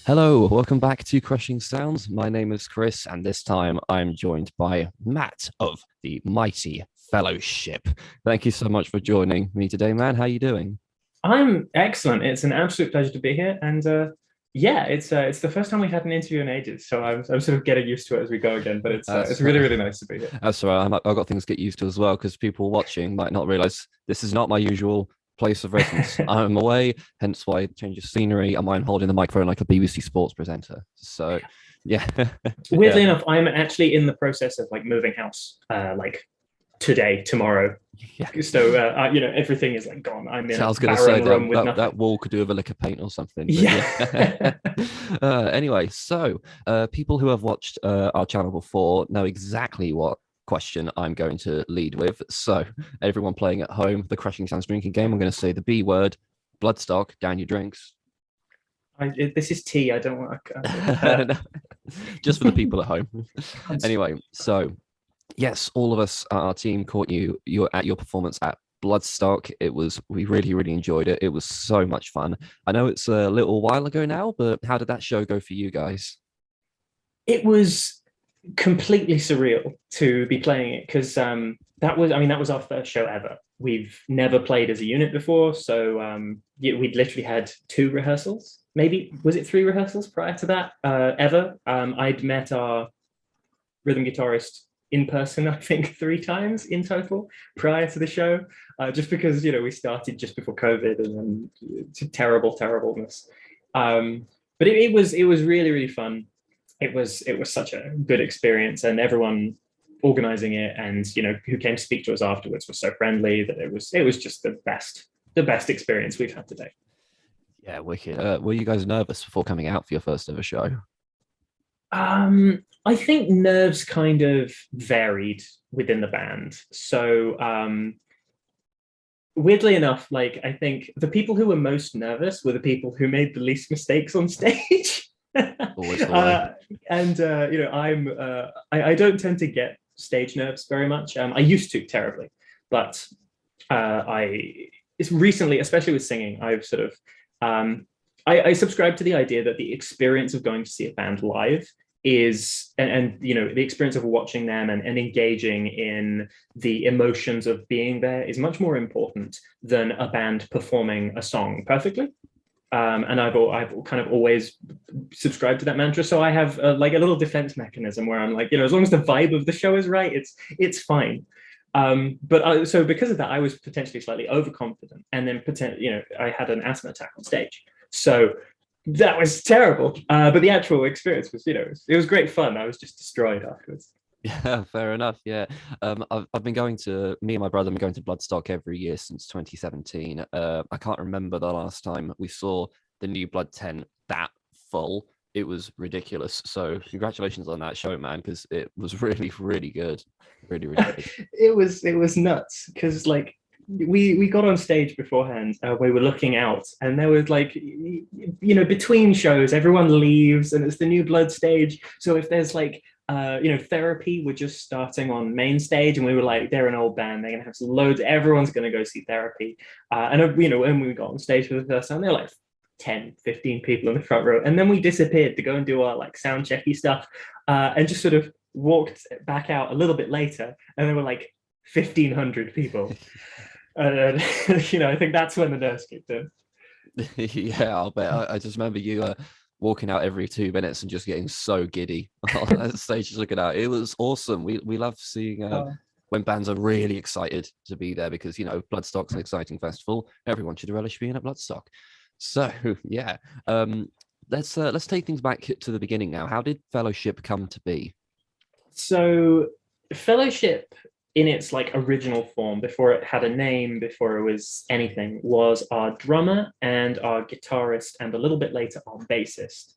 Hello, welcome back to Crushing Sounds. My name is Chris, and this time I'm joined by Matt of the Mighty Fellowship. Thank you so much for joining me today, man. How you doing? I'm excellent. It's an absolute pleasure to be here, and yeah, it's the first time we had an interview in ages, so I'm sort of getting used to it as we go again. But it's That's really nice to be here. that's all right. I've got things to get used to as well because people watching might not realize this is not my usual place of residence. I'm away, hence why change of scenery. I'm holding the microphone like a BBC sports presenter. So, yeah, yeah, Weirdly enough, I'm actually in the process of like moving house, like today, tomorrow. yeah. So everything is like gone. I'm in So I a was going to say barren room that, with that nothing. wall could do with a lick of paint or something, but Yeah. yeah. Anyway, so people who have watched our channel before know exactly what question I'm going to lead with. So everyone playing at home, the Crushing Sounds drinking game, I'm going to say the B word, Bloodstock, down your drinks. This is tea. I don't want to. Just for the people at home. I'm Anyway, so yes, all of us, our team caught you at your performance at Bloodstock. We really enjoyed it. It was so much fun. I know it's a little while ago now, but how did that show go for you guys? It was completely surreal to be playing it because that was our first show ever. We've never played as a unit before, so yeah, we'd literally had two rehearsals. Maybe was it three rehearsals prior to that ever? I'd met our rhythm guitarist in person, I think, three times in total prior to the show, just because we started just before COVID and then terribleness. But it was really fun. It was such a good experience, and everyone organizing it and who came to speak to us afterwards was so friendly that it was just the best experience we've had today. Yeah, wicked. Were you guys nervous before coming out for your first ever show? I think nerves kind of varied within the band. So weirdly enough, like I think the people who were most nervous were the people who made the least mistakes on stage. Always the way. And I don't tend to get stage nerves very much. I used to terribly, but I it's recently, especially with singing, I've sort of I subscribe to the idea that the experience of going to see a band live is and the experience of watching them and engaging in the emotions of being there is much more important than a band performing a song perfectly. And I've kind of always subscribed to that mantra. So I have like a little defense mechanism where I'm like, as long as the vibe of the show is right, it's fine. So because of that, I was potentially slightly overconfident, and then I had an asthma attack on stage. So that was terrible. But the actual experience was, it was great fun. I was just destroyed afterwards. Yeah, fair enough. Yeah. I've been going to, me and my brother have been going to Bloodstock every year since 2017. I can't remember the last time we saw the new Blood tent that full. It was ridiculous. So congratulations on that show, man, because it was really good. Really good. It was nuts because like we got on stage beforehand. We were looking out, and there was like between shows, everyone leaves, and it's the new Blood stage. So if there's like therapy were just starting on main stage, and we were like, they're an old band, they're gonna have loads, everyone's gonna go see therapy. And when we got on stage for the first time, there were like 10, 15 people in the front row. And then we disappeared to go and do our like sound checky stuff, and just sort of walked back out a little bit later, and there were like 1,500 people. And I think that's when the nerves kicked in. Yeah, I'll bet. I just remember you walking out every 2 minutes and just getting so giddy on that stage, just looking out. It was awesome. We love seeing Uh, when bands are really excited to be there because Bloodstock's an exciting festival. Everyone should relish being at Bloodstock. So yeah, let's take things back to the beginning now. How did Fellowship come to be? so Fellowship in its like original form, before it had a name, before it was anything, was our drummer and our guitarist, and a little bit later our bassist,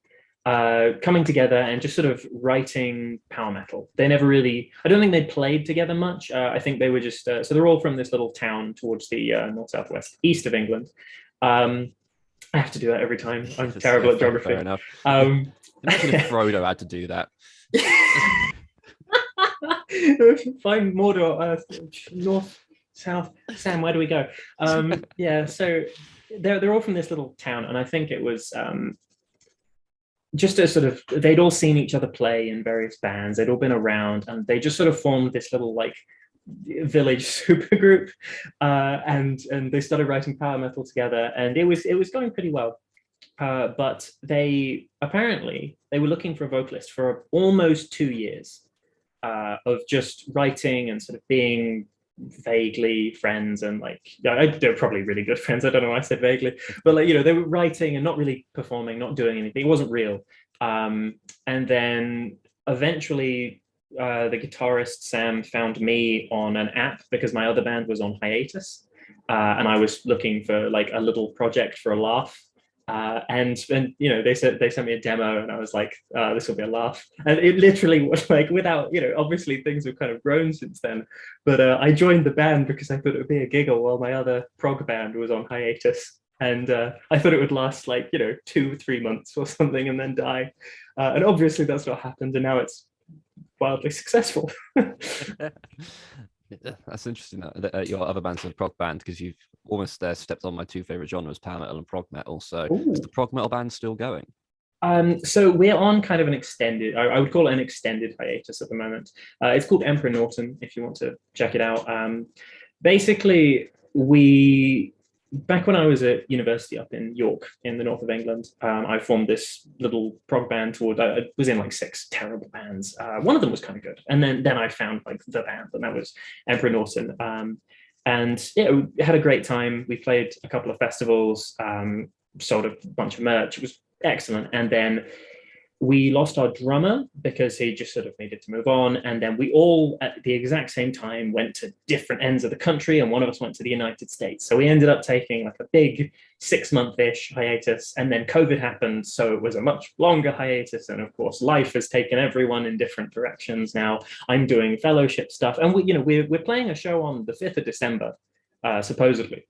coming together and just sort of writing power metal. They never really, I don't think they played together much. I think they were just, so they're all from this little town towards the north southwest east of England. Um, I have to do that every time. I'm Yeah, terrible at fair geography. enough. Um, Imagine if Frodo had to do that. Find Mordor, north, south. Sam, where do we go? Yeah, so they're all from this little town, and I think it was just a sort of, they'd all seen each other play in various bands. They'd all been around, and they just sort of formed this little like village supergroup, and they started writing power metal together, and it was going pretty well. But they were looking for a vocalist for almost 2 years of just writing and sort of being vaguely friends, and like they're probably really good friends. I don't know why I said vaguely, but like they were writing and not really performing, not doing anything. It wasn't real. And then eventually, the guitarist Sam found me on an app because my other band was on hiatus, and I was looking for like a little project for a laugh. And they sent me a demo, and I was like, this will be a laugh. And it literally was like, without obviously things have kind of grown since then, but I joined the band because I thought it would be a giggle while my other prog band was on hiatus, and I thought it would last like 2-3 months or something and then die, and obviously that's not happened, and now it's wildly successful. That's interesting that your other band's a prog band, because you've almost stepped on my two favorite genres, power metal and prog metal. So Ooh. is the prog metal band still going? So we're on kind of an extended, I would call it an extended hiatus at the moment. It's called Emperor Norton, if you want to check it out. Basically, back when I was at university up in York in the north of England, I formed this little prog band I was in like 6 terrible bands. One of them was kind of good. And then I found like the band, and that was Emperor Norton. And yeah, we had a great time. We played a couple of festivals, sold a bunch of merch. It was excellent. And then we lost our drummer because he just sort of needed to move on. And then we all, at the exact same time, went to different ends of the country, and one of us went to the United States. So we ended up taking like a big 6-month-ish hiatus, and then COVID happened. So it was a much longer hiatus. And of course, life has taken everyone in different directions. Now I'm doing fellowship stuff, and we're playing a show on the 5th of December, supposedly.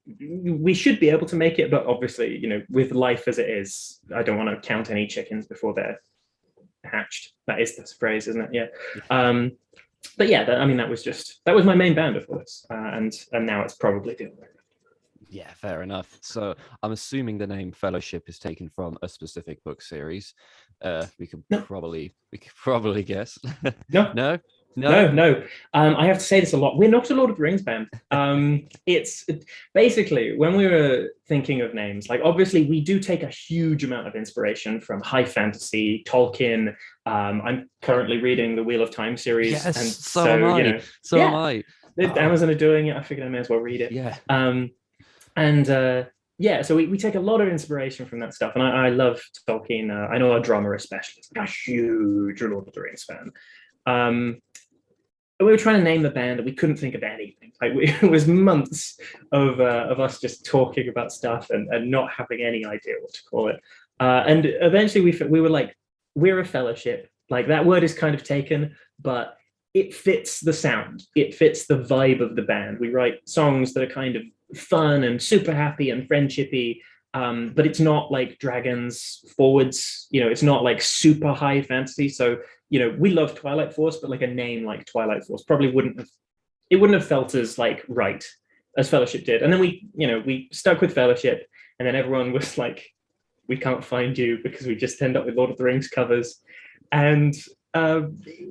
We should be able to make it, but obviously, with life as it is, I don't want to count any chickens before they're hatched. That is the phrase, isn't it? Yeah. But yeah, that was my main band before this, and now it's probably the other. Yeah, fair enough. So I'm assuming the name Fellowship is taken from a specific book series. We could probably guess. No. No. No. I have to say this a lot. We're not a Lord of the Rings band. It's basically, when we were thinking of names, like obviously we do take a huge amount of inspiration from high fantasy, Tolkien. I'm currently reading the Wheel of Time series. Yes, and so am I. Am I. Amazon are doing it. I figured I may as well read it. Yeah. So we take a lot of inspiration from that stuff. And I love Tolkien. I know our drummer especially is a huge Lord of the Rings fan. We were trying to name the band, and we couldn't think of anything. It was months of us just talking about stuff and not having any idea what to call it. And eventually we were like, we're a fellowship. Like that word is kind of taken, but it fits the sound. It fits the vibe of the band. We write songs that are kind of fun and super happy and friendshipy, but it's not like Dragons Forwards. It's not like super high fantasy. So we love Twilight Force, but like a name like Twilight Force probably wouldn't have felt as like right as Fellowship did. And then we stuck with Fellowship, and then everyone was like, we can't find you, because we just end up with Lord of the Rings covers, and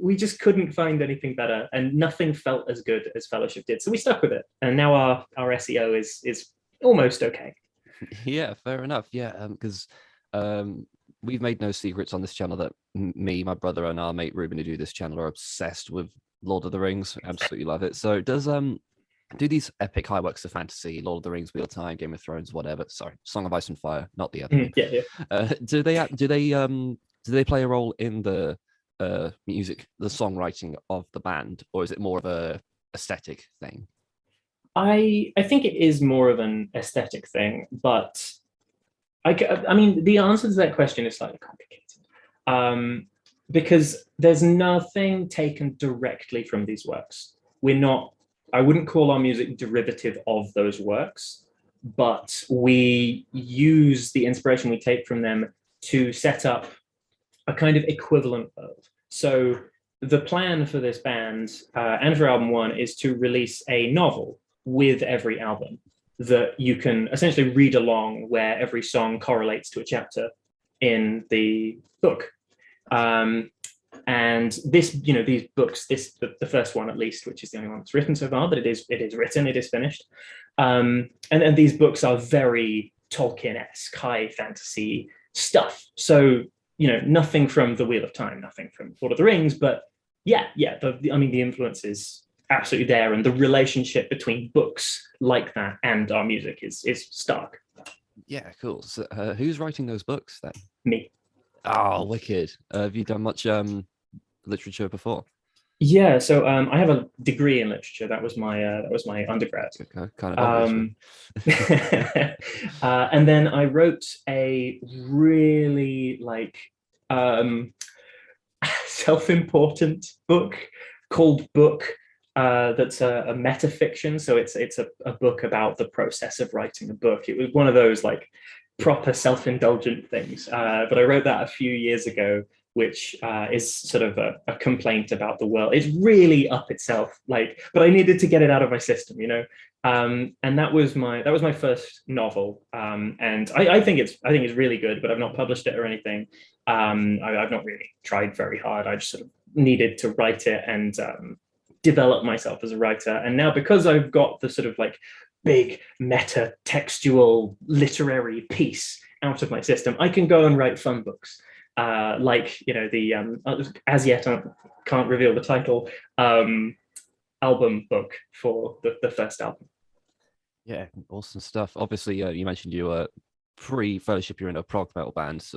we just couldn't find anything better, and nothing felt as good as Fellowship did. So we stuck with it, and now our SEO is almost okay. Yeah, fair enough. Yeah, because we've made no secrets on this channel that me, my brother, and our mate Ruben, who do this channel, are obsessed with Lord of the Rings. Absolutely love it. So do these epic high works of fantasy, Lord of the Rings, Wheel of Time, Game of Thrones, whatever? Sorry, Song of Ice and Fire, not the other. Yeah. Do they play a role in the music, the songwriting of the band, or is it more of a aesthetic thing? I think it is more of an aesthetic thing, but I mean, the answer to that question is slightly complicated, because there's nothing taken directly from these works. I wouldn't call our music derivative of those works, but we use the inspiration we take from them to set up a kind of equivalent world. So the plan for this band and for album 1 is to release a novel with every album that you can essentially read along, where every song correlates to a chapter in the book. And this, these books, the first one at least, which is the only one that's written so far, but it is written, it is finished. And these books are very Tolkien-esque, high fantasy stuff. So, nothing from The Wheel of Time, nothing from Lord of the Rings, but the influence is absolutely there, and the relationship between books like that and our music is stark. Yeah, cool. So, who's writing those books then? Me. Oh, wicked. Have you done much literature before? Yeah, so I have a degree in literature. That was my undergrad. Okay, kind of obvious. And then I wrote a really self-important book called Book. That's a metafiction. So it's a book about the process of writing a book. It was one of those proper self-indulgent things. But I wrote that a few years ago, which is sort of a complaint about the world. It's really up itself, but I needed to get it out of my system, and that was my first novel, and I think it's really good, but I've not published it or anything. I've not really tried very hard. I just sort of needed to write it and develop myself as a writer. And now, because I've got the sort of big meta textual literary piece out of my system, I can go and write fun books. As yet I can't reveal the title, album book for the first album. Yeah, awesome stuff. Obviously, you mentioned you were pre-Fellowship, you're in a prog metal band,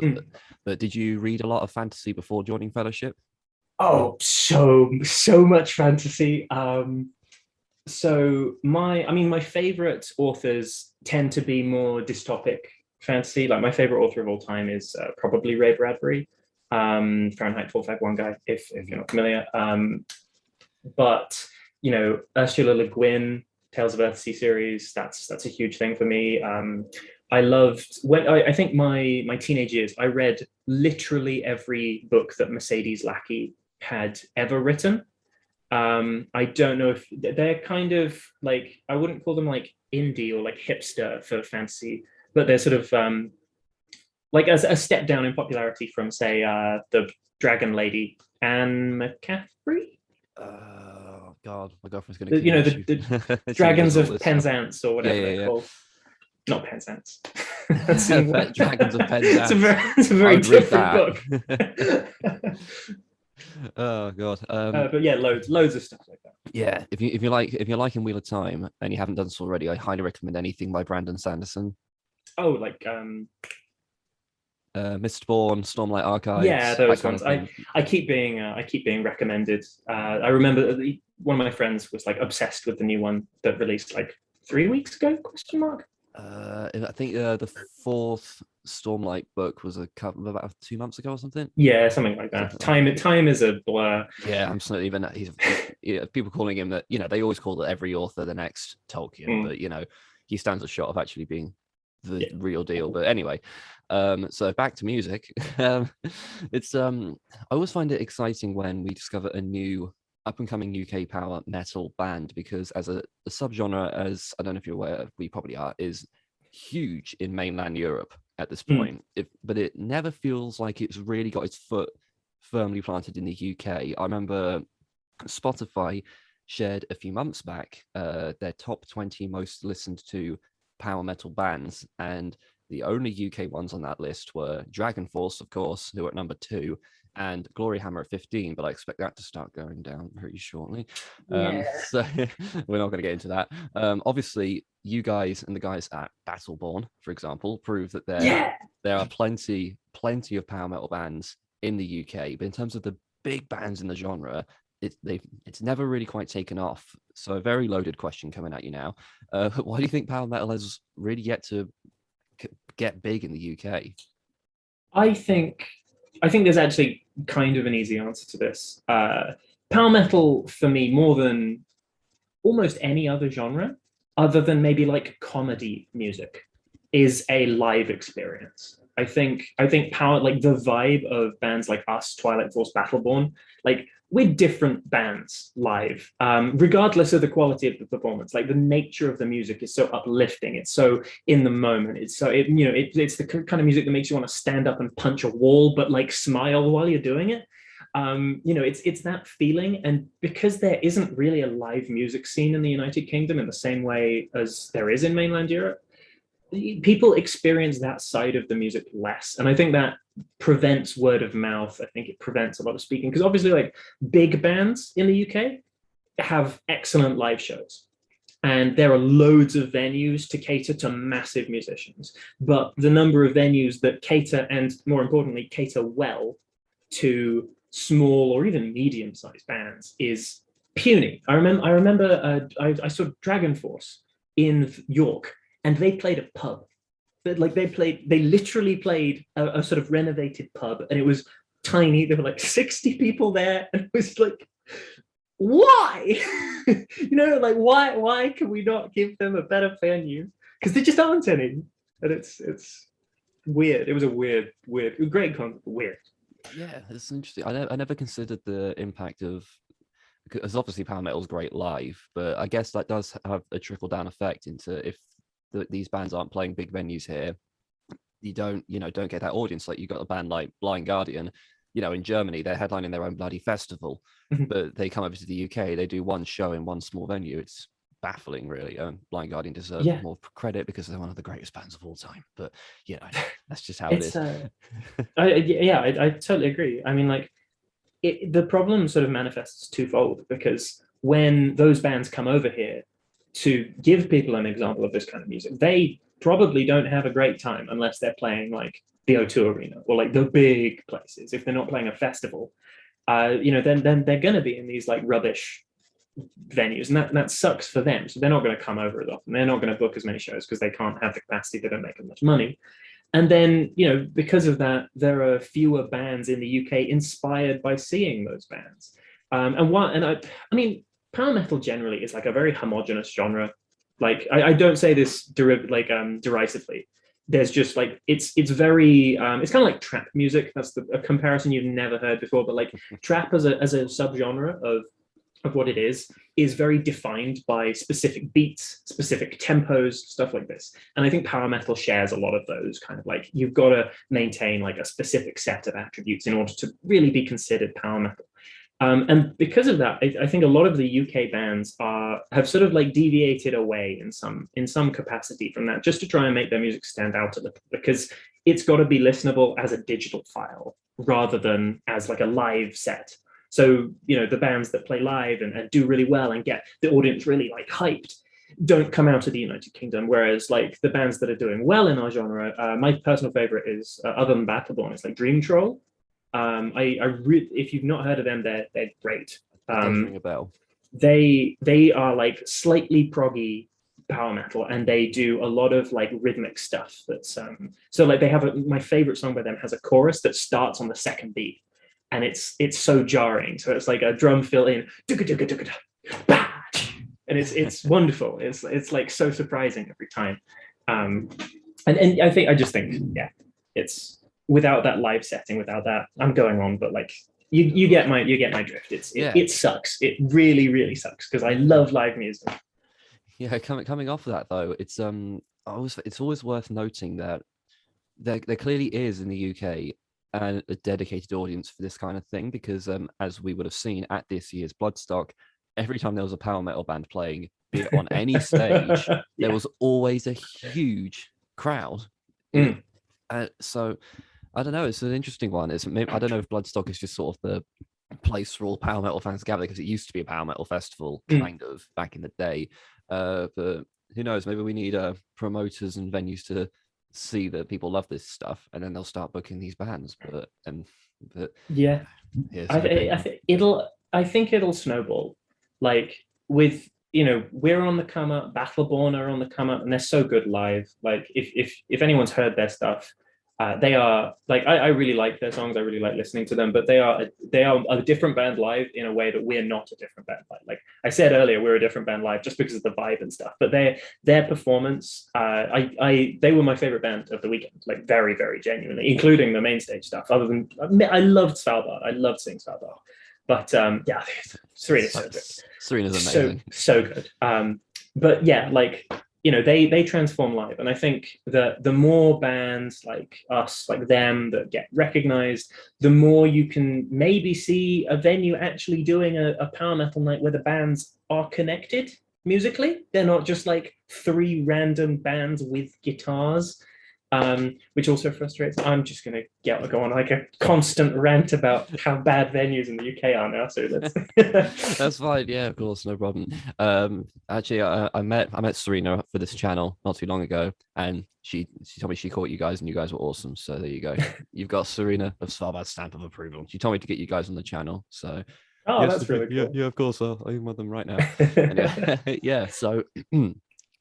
but did you read a lot of fantasy before joining Fellowship? Oh, so much fantasy. So my favorite authors tend to be more dystopic fantasy. My favorite author of all time is probably Ray Bradbury, Fahrenheit 451 guy, if you're not familiar. But Ursula Le Guin, Tales of Earthsea series, that's a huge thing for me. I loved I think my teenage years, I read literally every book that Mercedes Lackey had ever written. I don't know if they're kind of I wouldn't call them indie or hipster for fantasy, but they're sort of a step down in popularity from, say, the Dragon Lady, Anne McCaffrey. Oh God, my girlfriend's gonna. The Dragons of Penzance or whatever they're called. Not Penzance. Dragons of Penzance. It's a very different book. Oh God. But yeah, loads of stuff like that. Yeah, if you're liking Wheel of Time and you haven't done so already, I highly recommend anything by Brandon Sanderson. Oh, Mistborn, Stormlight Archives. Yeah, those ones. I keep being recommended. I remember one of my friends was obsessed with the new one that released 3 weeks ago? Question mark. I think the fourth Stormlight book was about 2 months ago or something. Yeah, something like that. Time is a blur. Yeah, I'm not even. He's people calling him that. They always call every author the next Tolkien, but he stands a shot of actually being the real deal. But anyway, so back to music. It's I always find it exciting when we discover a new up-and-coming UK power metal band, because as a subgenre, as I don't know if you're aware, we probably are, is huge in mainland Europe at this point. But it never feels like it's really got its foot firmly planted in the UK. I remember Spotify shared a few months back their top 20 most listened to power metal bands, and the only UK ones on that list were Dragon Force, of course, who are at number 2, and Glory Hammer at 15, but I expect that to start going down very shortly. So we're not going to get into that. Obviously, you guys and the guys at Battleborn, for example, prove that there are plenty of power metal bands in the UK, but in terms of the big bands in the genre, it's never really quite taken off. So a very loaded question coming at you now. Why do you think power metal has really yet to get big in the UK? I think there's actually kind of an easy answer to this. Power metal, for me, more than almost any other genre, other than maybe comedy music, is a live experience. I think power, like the vibe of bands like us, Twilight Force, Battleborn, like we're different bands live, regardless of the quality of the performance. Like the nature of the music is so uplifting. It's so in the moment. It's so it's the kind of music that makes you want to stand up and punch a wall, but like smile while you're doing it. It's that feeling, and because there isn't really a live music scene in the United Kingdom in the same way as there is in mainland Europe, people experience that side of the music less, and I think that prevents word of mouth. I think it prevents a lot of speaking, because obviously like big bands in the UK have excellent live shows, and there are loads of venues to cater to massive musicians, but the number of venues that cater, and more importantly cater well, to small or even medium-sized bands is puny. I saw Dragon Force in York, and they played a pub. They literally played a sort of renovated pub, and it was tiny. There were like 60 people there, and it was like, why? Like why can we not give them a better venue? Because there just aren't any, and it's weird. It was a weird, great concept, weird. Yeah, it's interesting. I never considered the impact of, because obviously power metal is great live, but I guess that does have a trickle down effect into, if these bands aren't playing big venues here, you don't get that audience. Like you got a band like Blind Guardian, in Germany, they're headlining their own bloody festival, but they come over to the UK, they do one show in one small venue. It's baffling, really. Blind Guardian deserve more credit because they're one of the greatest bands of all time. But that's just how it is. I totally agree. I mean, like the problem sort of manifests twofold, because when those bands come over here to give people an example of this kind of music, they probably don't have a great time unless they're playing like the O2 Arena or like the big places. If they're not playing a festival, then they're going to be in these like rubbish venues, and that sucks for them. So they're not going to come over as often. They're not going to book as many shows because they can't have the capacity. They don't make as much money. And then, because of that, there are fewer bands in the UK inspired by seeing those bands. I mean, power metal generally is like a very homogenous genre. Like I don't say this derisively. There's just like it's very it's kind of like trap music. That's a comparison you've never heard before. But like trap as a subgenre of what it is very defined by specific beats, specific tempos, stuff like this. And I think power metal shares a lot of those kind of like, you've got to maintain like a specific set of attributes in order to really be considered power metal. And because of that, I think a lot of the UK bands have sort of like deviated away in some capacity from that, just to try and make their music stand out a little, because it's got to be listenable as a digital file rather than as like a live set. So, the bands that play live and do really well and get the audience really like hyped don't come out of the United Kingdom. Whereas like the bands that are doing well in our genre, my personal favorite is, other than Battleborn, it's like Dream Troll. If you've not heard of them, they're great. Ring a bell. They are like slightly proggy power metal, and they do a lot of like rhythmic stuff. That's so like they have my favorite song by them has a chorus that starts on the second beat, and it's so jarring. So it's like a drum fill in, and it's wonderful. It's like so surprising every time. And I just think it's without that live setting, without that, I'm going on, but like you get my drift. It sucks. It really, really sucks, because I love live music. Yeah, coming off of that though, it's always worth noting that there clearly is in the UK a dedicated audience for this kind of thing, because as we would have seen at this year's Bloodstock, every time there was a power metal band playing, be it on any stage, there was always a huge crowd. So I don't know, it's an interesting one. I don't know if Bloodstock is just sort of the place for all power metal fans to gather, because it used to be a power metal festival kind of back in the day, but who knows, maybe we need promoters and venues to see that people love this stuff, and then they'll start booking these bands. I think it'll snowball. Like with we're on the come up, Battleborn are on the come up, and they're so good live. Like if anyone's heard their stuff, They are like I really like their songs. I really like listening to them, but they are a different band live in a way that we're not a different band live. Like I said earlier, we're a different band live just because of the vibe and stuff. But their performance, they were my favorite band of the weekend, like very very genuinely, including the main stage stuff. Other than I loved Svalbard, I loved seeing Svalbard, but yeah, Serena's so good. Serena's amazing, so good. But yeah, like they transform live, and I think that the more bands like us, like them, that get recognized, the more you can maybe see a venue actually doing a power metal night where the bands are connected musically. They're not just like three random bands with guitars, which also frustrates. I'm just going to go on like a constant rant about how bad venues in the UK are now. So that's fine. Yeah, of course, no problem. Actually, I met Serena for this channel not too long ago, and she told me she caught you guys, and you guys were awesome. So there you go. You've got Serena of Svalbard stamp of approval. She told me to get you guys on the channel. So oh, yes, that's really cool. Yeah, of course. I'll email them right now. Yeah. So.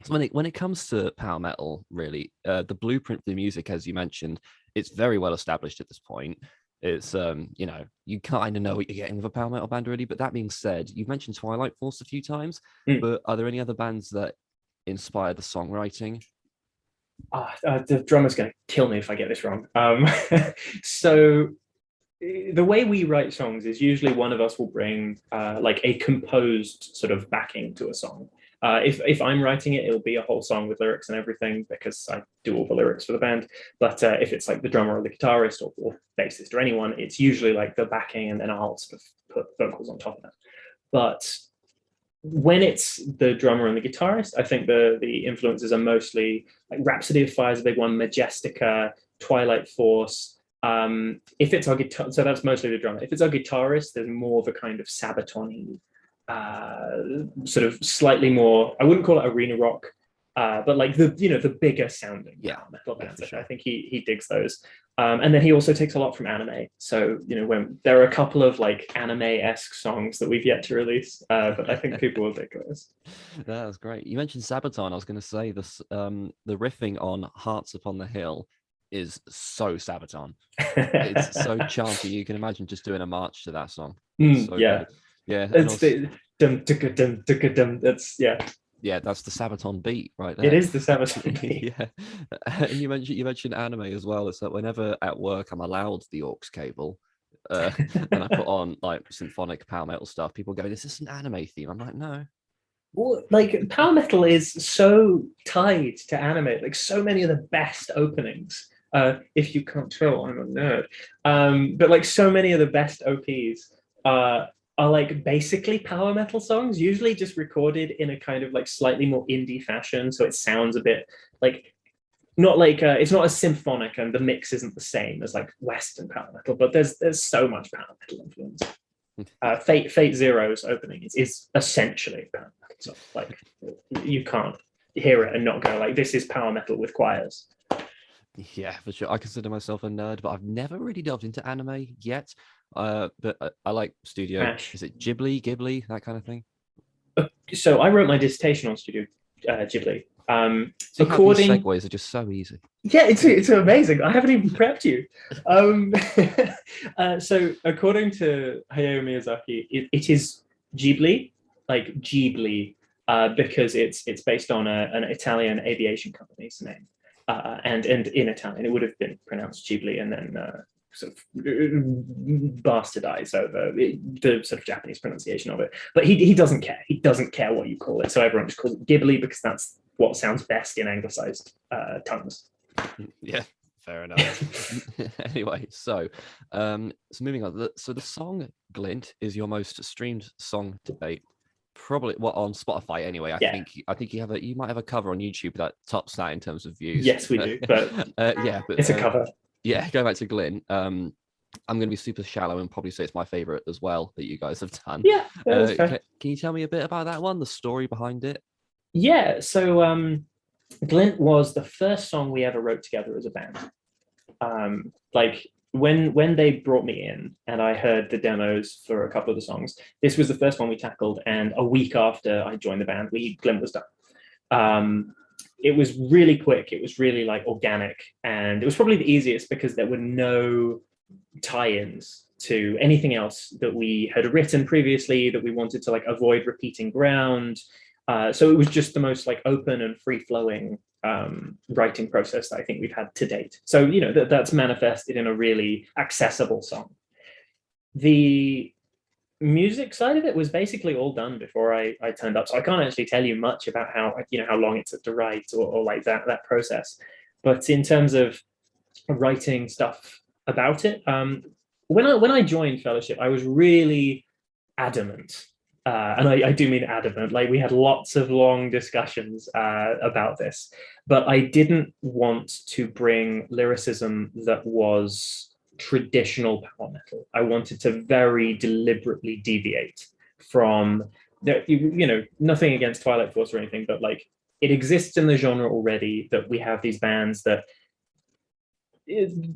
So when it comes to power metal, really, the blueprint for the music, as you mentioned, it's very well established at this point. It's you kind of know what you're getting with a power metal band already. But that being said, you've mentioned Twilight Force a few times, but are there any other bands that inspired the songwriting? The drummer's going to kill me if I get this wrong. So the way we write songs is usually one of us will bring like a composed sort of backing to a song. If I'm writing it, it'll be a whole song with lyrics and everything because I do all the lyrics for the band. But if it's like the drummer or the guitarist or bassist or anyone, it's usually like the backing, and then I'll sort of put vocals on top of that. But when it's the drummer and the guitarist, I think the influences are mostly like Rhapsody of Fire is a big one, Majestica, Twilight Force. If it's our guitar, so that's mostly the drummer. If it's our guitarist, there's more of a kind of Sabaton-y, sort of slightly more, I wouldn't call it arena rock, but like the bigger sounding metal bands. Sure. I think he digs those. And then he also takes a lot from anime. So when there are a couple of like anime-esque songs that we've yet to release, but I think people will dig those. That's great. You mentioned Sabaton. I was going to say this. The riffing on Hearts Upon the Hill is so Sabaton. It's so chanty. You can imagine just doing a march to that song. So yeah. Good. Yeah, it's the dum. That's yeah, that's the Sabaton beat right there. It is the Sabaton beat. Yeah, and you mentioned anime as well. It's that whenever at work I'm allowed the aux cable, and I put on like symphonic power metal stuff, people go, "Is this an anime theme?" I'm like, "No." Well, like power metal is so tied to anime. Like so many of the best openings. If you can't tell, I'm a nerd. But like so many of the best OPs are like basically power metal songs, usually just recorded in a kind of like slightly more indie fashion. So it sounds a bit like, not like it's not as symphonic, and the mix isn't the same as like Western power metal, but there's so much power metal influence. Fate Zero's opening is essentially power metal. So like you can't hear it and not go like, this is power metal with choirs. Yeah, for sure. I consider myself a nerd, but I've never really delved into anime yet. But I like Studio. Is it Ghibli, that kind of thing? So I wrote my dissertation on Studio Ghibli. According segues are just so easy. Yeah, it's amazing. I haven't even prepped you. So according to Hayao Miyazaki, it is Ghibli, like Ghibli, because it's based on an Italian aviation company's name, and in Italian it would have been pronounced Ghibli, and then sort of bastardized over the sort of Japanese pronunciation of it. But he doesn't care. He doesn't care what you call it. So everyone just calls it Ghibli because that's what sounds best in anglicized tongues. Yeah, fair enough. Anyway, so moving on. So the song Glint is your most streamed song to date. Probably on Spotify anyway. I think you might have a cover on YouTube that tops that in terms of views. Yes, we do. But but it's a cover. Yeah, going back to Glint, I'm going to be super shallow and probably say it's my favorite as well that you guys have done. Yeah, can you tell me a bit about that one, the story behind it? Yeah, so Glint was the first song we ever wrote together as a band. Like when they brought me in and I heard the demos for a couple of the songs, this was the first one we tackled, and a week after I joined the band, Glint was done. it was really quick. It was really like organic, and it was probably the easiest because there were no tie-ins to anything else that we had written previously that we wanted to like avoid repeating ground. So it was just the most like open and free-flowing writing process that I think we've had to date. So, you know, that's manifested in a really accessible song. The music side of it was basically all done before I turned up. So I can't actually tell you much about how, you know, how long it took to write or like that process. But in terms of writing stuff about it, when I joined Fellowship, I was really adamant. And I do mean adamant, like we had lots of long discussions about this, but I didn't want to bring lyricism that was traditional power metal. I wanted to very deliberately deviate from, you know, nothing against Twilight Force or anything, but like it exists in the genre already that we have these bands that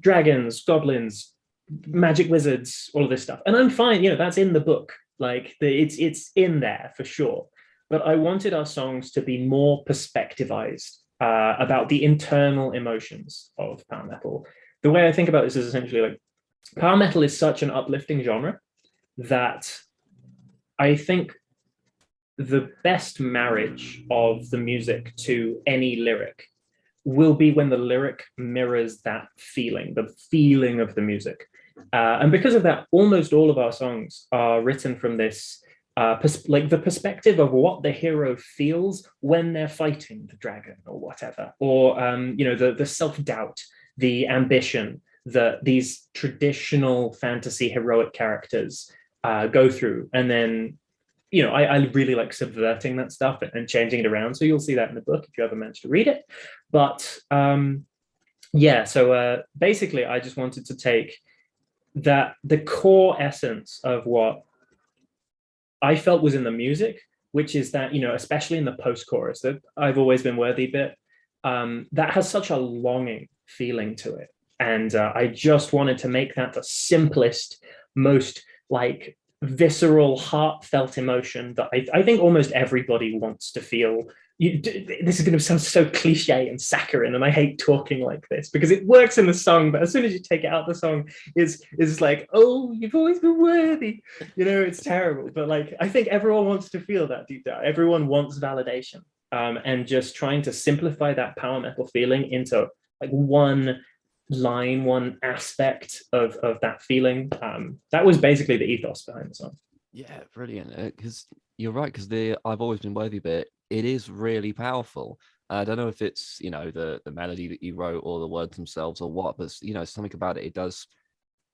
dragons, goblins, magic wizards, all of this stuff. And I'm fine, you know, that's in the book. Like it's in there for sure. But I wanted our songs to be more perspectivized about the internal emotions of power metal. The way I think about this is essentially like power metal is such an uplifting genre that I think the best marriage of the music to any lyric will be when the lyric mirrors that feeling, the feeling of the music. And because of that, almost all of our songs are written from this, like the perspective of what the hero feels when they're fighting the dragon or whatever, or you know, the self-doubt, the ambition that these traditional fantasy heroic characters go through. And then, you know, I really like subverting that stuff and changing it around. So you'll see that in the book if you ever manage to read it. But yeah, so basically I just wanted to take that the core essence of what I felt was in the music, which is that, you know, especially in the post-chorus, that I've always been worthy bit, that has such a longing feeling to it. And I just wanted to make that the simplest, most like visceral, heartfelt emotion that I think almost everybody wants to feel. This is going to sound so cliche and saccharine, and I hate talking like this because it works in the song, but as soon as you take it out, the song is like, oh, you've always been worthy. You know, it's terrible. But like, I think everyone wants to feel that deep down. Everyone wants validation. And just trying to simplify that power metal feeling into like one line, one aspect of that feeling. That was basically the ethos behind the song. Yeah, brilliant. Because you're right, because the I've always been worthy bit, it is really powerful. I don't know if it's, you know, the melody that you wrote or the words themselves or what, but you know, something about it, it does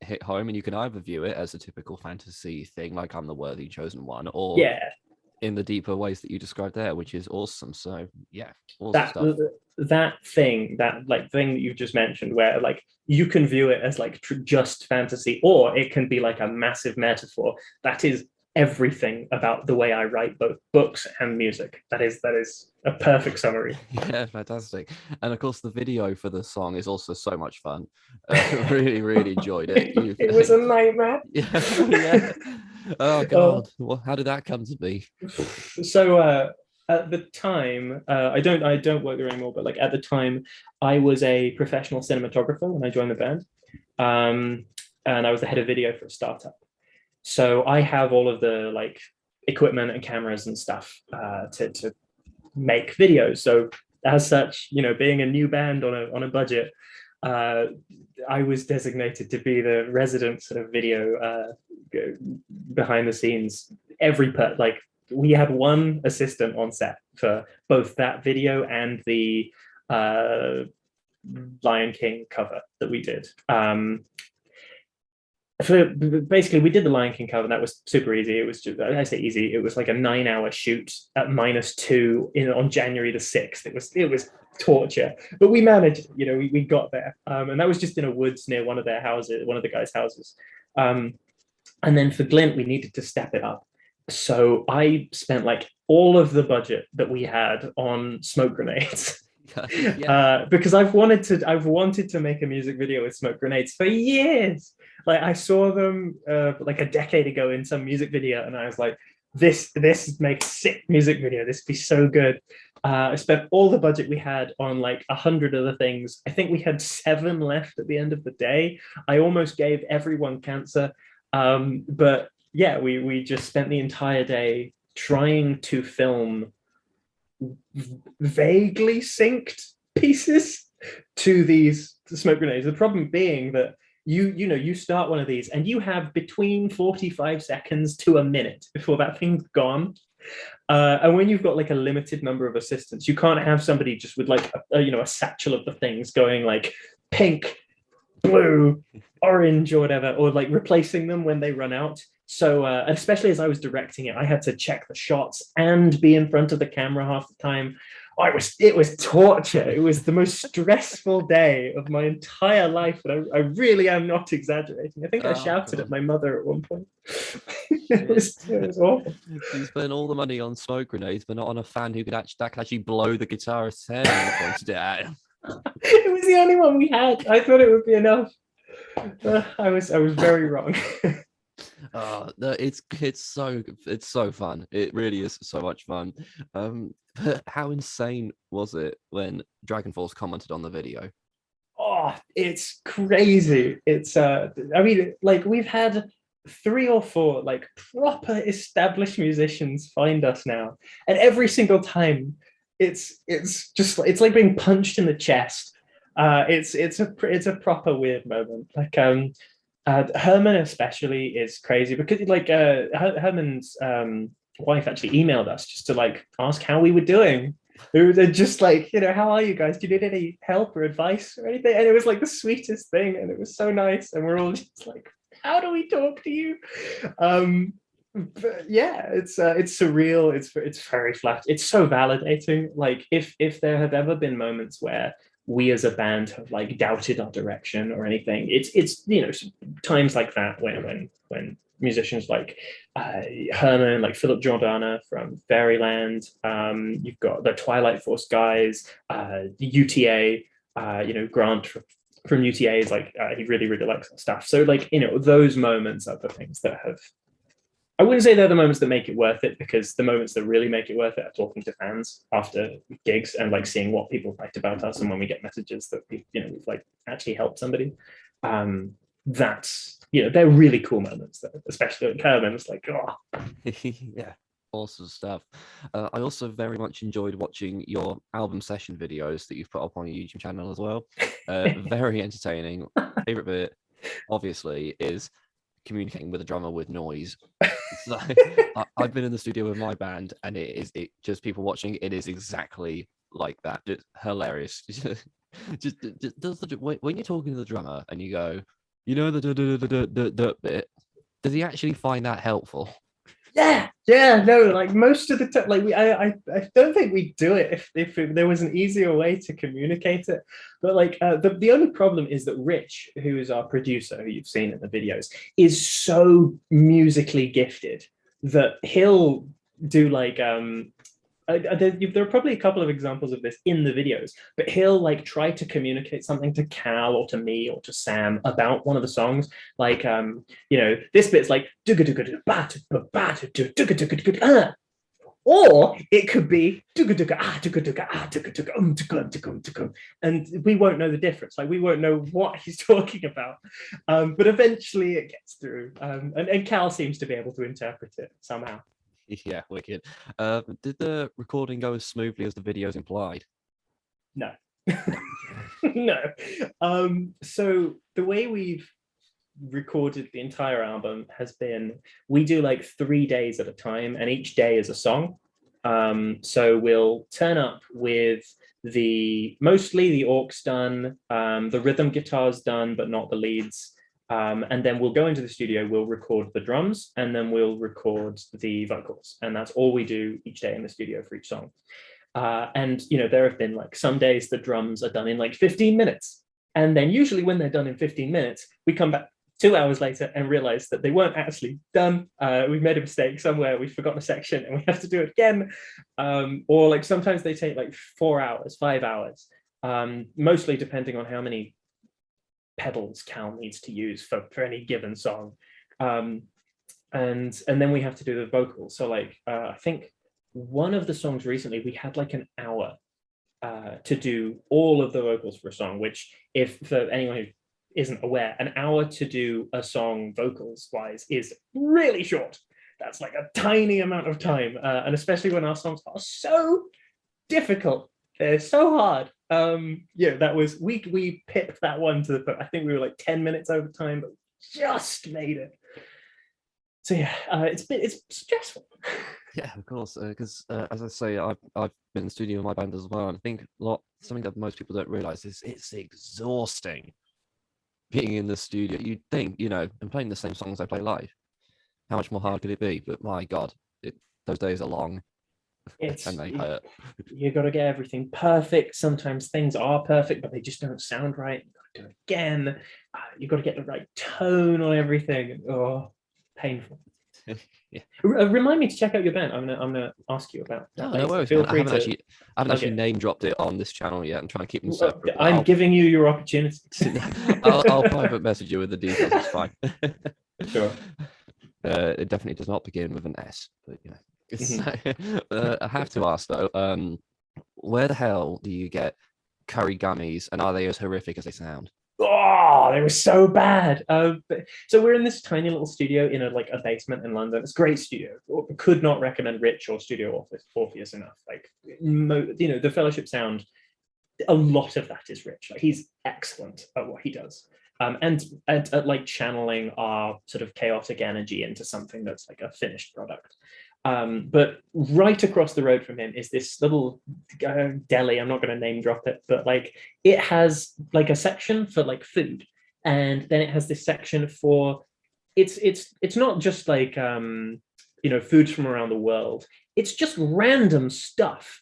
hit home, and you can either view it as a typical fantasy thing, like I'm the worthy chosen one, or Yeah, in the deeper ways that you described there, which is awesome. So yeah, awesome stuff. that thing that you've just mentioned, where like you can view it as like just fantasy, or it can be like a massive metaphor. That is everything about the way I write both books and music. That is a perfect summary. Yeah, fantastic. And of course, the video for the song is also so much fun. Really enjoyed it. It was a nightmare. Yeah, yeah. Oh God, well, how did that come to be? So at the time, I don't work there anymore, but like at the time, I was a professional cinematographer when I joined the band, and I was the head of video for a startup. So I have all of the like equipment and cameras and stuff to make videos. So as such, you know, being a new band on a budget, I was designated to be the resident sort of video behind the scenes. Like we had one assistant on set for both that video and the Lion King cover that we did. Basically, we did the Lion King cover, and that was super easy. It was just, I say easy, it was like a 9-hour shoot at -2 on January the 6th. It was torture, but we managed. You know, we got there, and that was just in a woods near one of their houses, one of the guys' houses. And then for Glint, we needed to step it up. So I spent like all of the budget that we had on smoke grenades. Yeah. Because I've wanted to make a music video with smoke grenades for years. Like I saw them like a decade ago in some music video, and I was like, this makes sick music video. This would be so good. I spent all the budget we had on like 100 other things. I think we had 7 left at the end of the day. I almost gave everyone cancer. But yeah, we just spent the entire day trying to film vaguely synced pieces to these smoke grenades. The problem being that you start one of these and you have between 45 seconds to a minute before that thing's gone. And when you've got like a limited number of assistants, you can't have somebody just with like a satchel of the things going like pink, blue, orange, or whatever, or like replacing them when they run out. So especially as I was directing it, I had to check the shots and be in front of the camera half the time. Oh, it was torture. It was the most stressful day of my entire life, and I really am not exaggerating. I think I shouted at my mother at one point. it was awful. You spent all the money on smoke grenades, but not on a fan who could actually blow the guitarist's head when you pointed it at him. It was the only one we had. I thought it would be enough. I was very wrong. It's so fun. It really is so much fun. How insane was it when Dragon Force commented on the video? Oh, it's crazy. It's I mean, like we've had 3 or 4 like proper established musicians find us now, and every single time it's like being punched in the chest. It's a proper weird moment. Like Herman especially is crazy because like Herman's wife actually emailed us just to like ask how we were doing. They're just like, how are you guys? Do you need any help or advice or anything? And it was like the sweetest thing, and it was so nice. And we're all just like, how do we talk to you? But yeah, it's surreal. It's very flat. It's so validating. Like if there have ever been moments where we as a band have like doubted our direction or anything, it's times like that when musicians like Herman, like Philip Jordana from Fairyland, you've got the Twilight Force guys, UTA, Grant from UTA is like he really likes our stuff. So like those moments are the things that have. I wouldn't say they're the moments that make it worth it, because the moments that really make it worth it are talking to fans after gigs and like seeing what people write about us, and when we get messages that we've like actually helped somebody. That's they're really cool moments. That, especially at Herman, it's like yeah, awesome stuff. I also very much enjoyed watching your album session videos that you've put up on your YouTube channel as well. Very entertaining. Favorite bit, obviously, is communicating with a drummer with noise. So, I've been in the studio with my band, and it just people watching. It is exactly like that. Just hilarious. just does when you're talking to the drummer and you go, the bit. Does he actually find that helpful? No, like most of the time, like I don't think we'd do it if there was an easier way to communicate it. But like the only problem is that Rich, who is our producer, who you've seen in the videos, is so musically gifted that he'll do like there are probably a couple of examples of this in the videos, but he'll like try to communicate something to Cal or to me or to Sam about one of the songs. Like, this bit's like, or it could be, and we won't know the difference. Like, we won't know what he's talking about. But eventually it gets through. And Cal seems to be able to interpret it somehow. Yeah, wicked. Did the recording go as smoothly as the videos implied? No. No. So the way we've recorded the entire album has been, we do like 3 days at a time, and each day is a song. So we'll turn up with mostly the orcs done, the rhythm guitars done, but not the leads. And then we'll go into the studio, we'll record the drums, and then we'll record the vocals. And that's all we do each day in the studio for each song. And there have been like some days the drums are done in like 15 minutes. And then usually when they're done in 15 minutes, we come back 2 hours later and realize that they weren't actually done. We've made a mistake somewhere, we've forgotten a section, and we have to do it again. Or like sometimes they take like 4 hours, 5 hours, mostly depending on how many pedals Cal needs to use for any given song. and then we have to do the vocals. So like I think one of the songs recently we had like an hour to do all of the vocals for a song, which, if for anyone who isn't aware, an hour to do a song vocals wise is really short. That's like a tiny amount of time, and especially when our songs are so difficult, they're so hard. Yeah, that was we pipped that one to the. I think we were like 10 minutes over time, but just made it. So yeah, it's stressful. Yeah, of course. Because as I say, I've been in the studio with my band as well, and I think something that most people don't realize is it's exhausting being in the studio. You'd think, and playing the same songs I play live, how much more hard could it be? But my God, those days are long, and they hurt. You got to get everything perfect. Sometimes things are perfect, but they just don't sound right. You got to do it again. You got to get the right tone on everything. Oh, painful. Yeah. Remind me to check out your band. I'm gonna ask you about that. No worries, Feel man. free I haven't actually name dropped it on this channel yet. I'm trying to keep them separate. I'm giving you your opportunity. I'll private message you with the details. It's fine. Sure. It definitely does not begin with an S, but I have to ask though, where the hell do you get curry gummies, and are they as horrific as they sound? Oh, they were so bad. So we're in this tiny little studio in a basement in London. It's a great studio. Could not recommend Rich or Studio Orpheus enough. Like, the Fellowship sound, a lot of that is Rich. Like, he's excellent at what he does. And at like channeling our sort of chaotic energy into something that's like a finished product. But right across the road from him is this little deli. I'm not going to name drop it, but like it has like a section for like food, and then it has this section for it's not just like foods from around the world. It's just random stuff,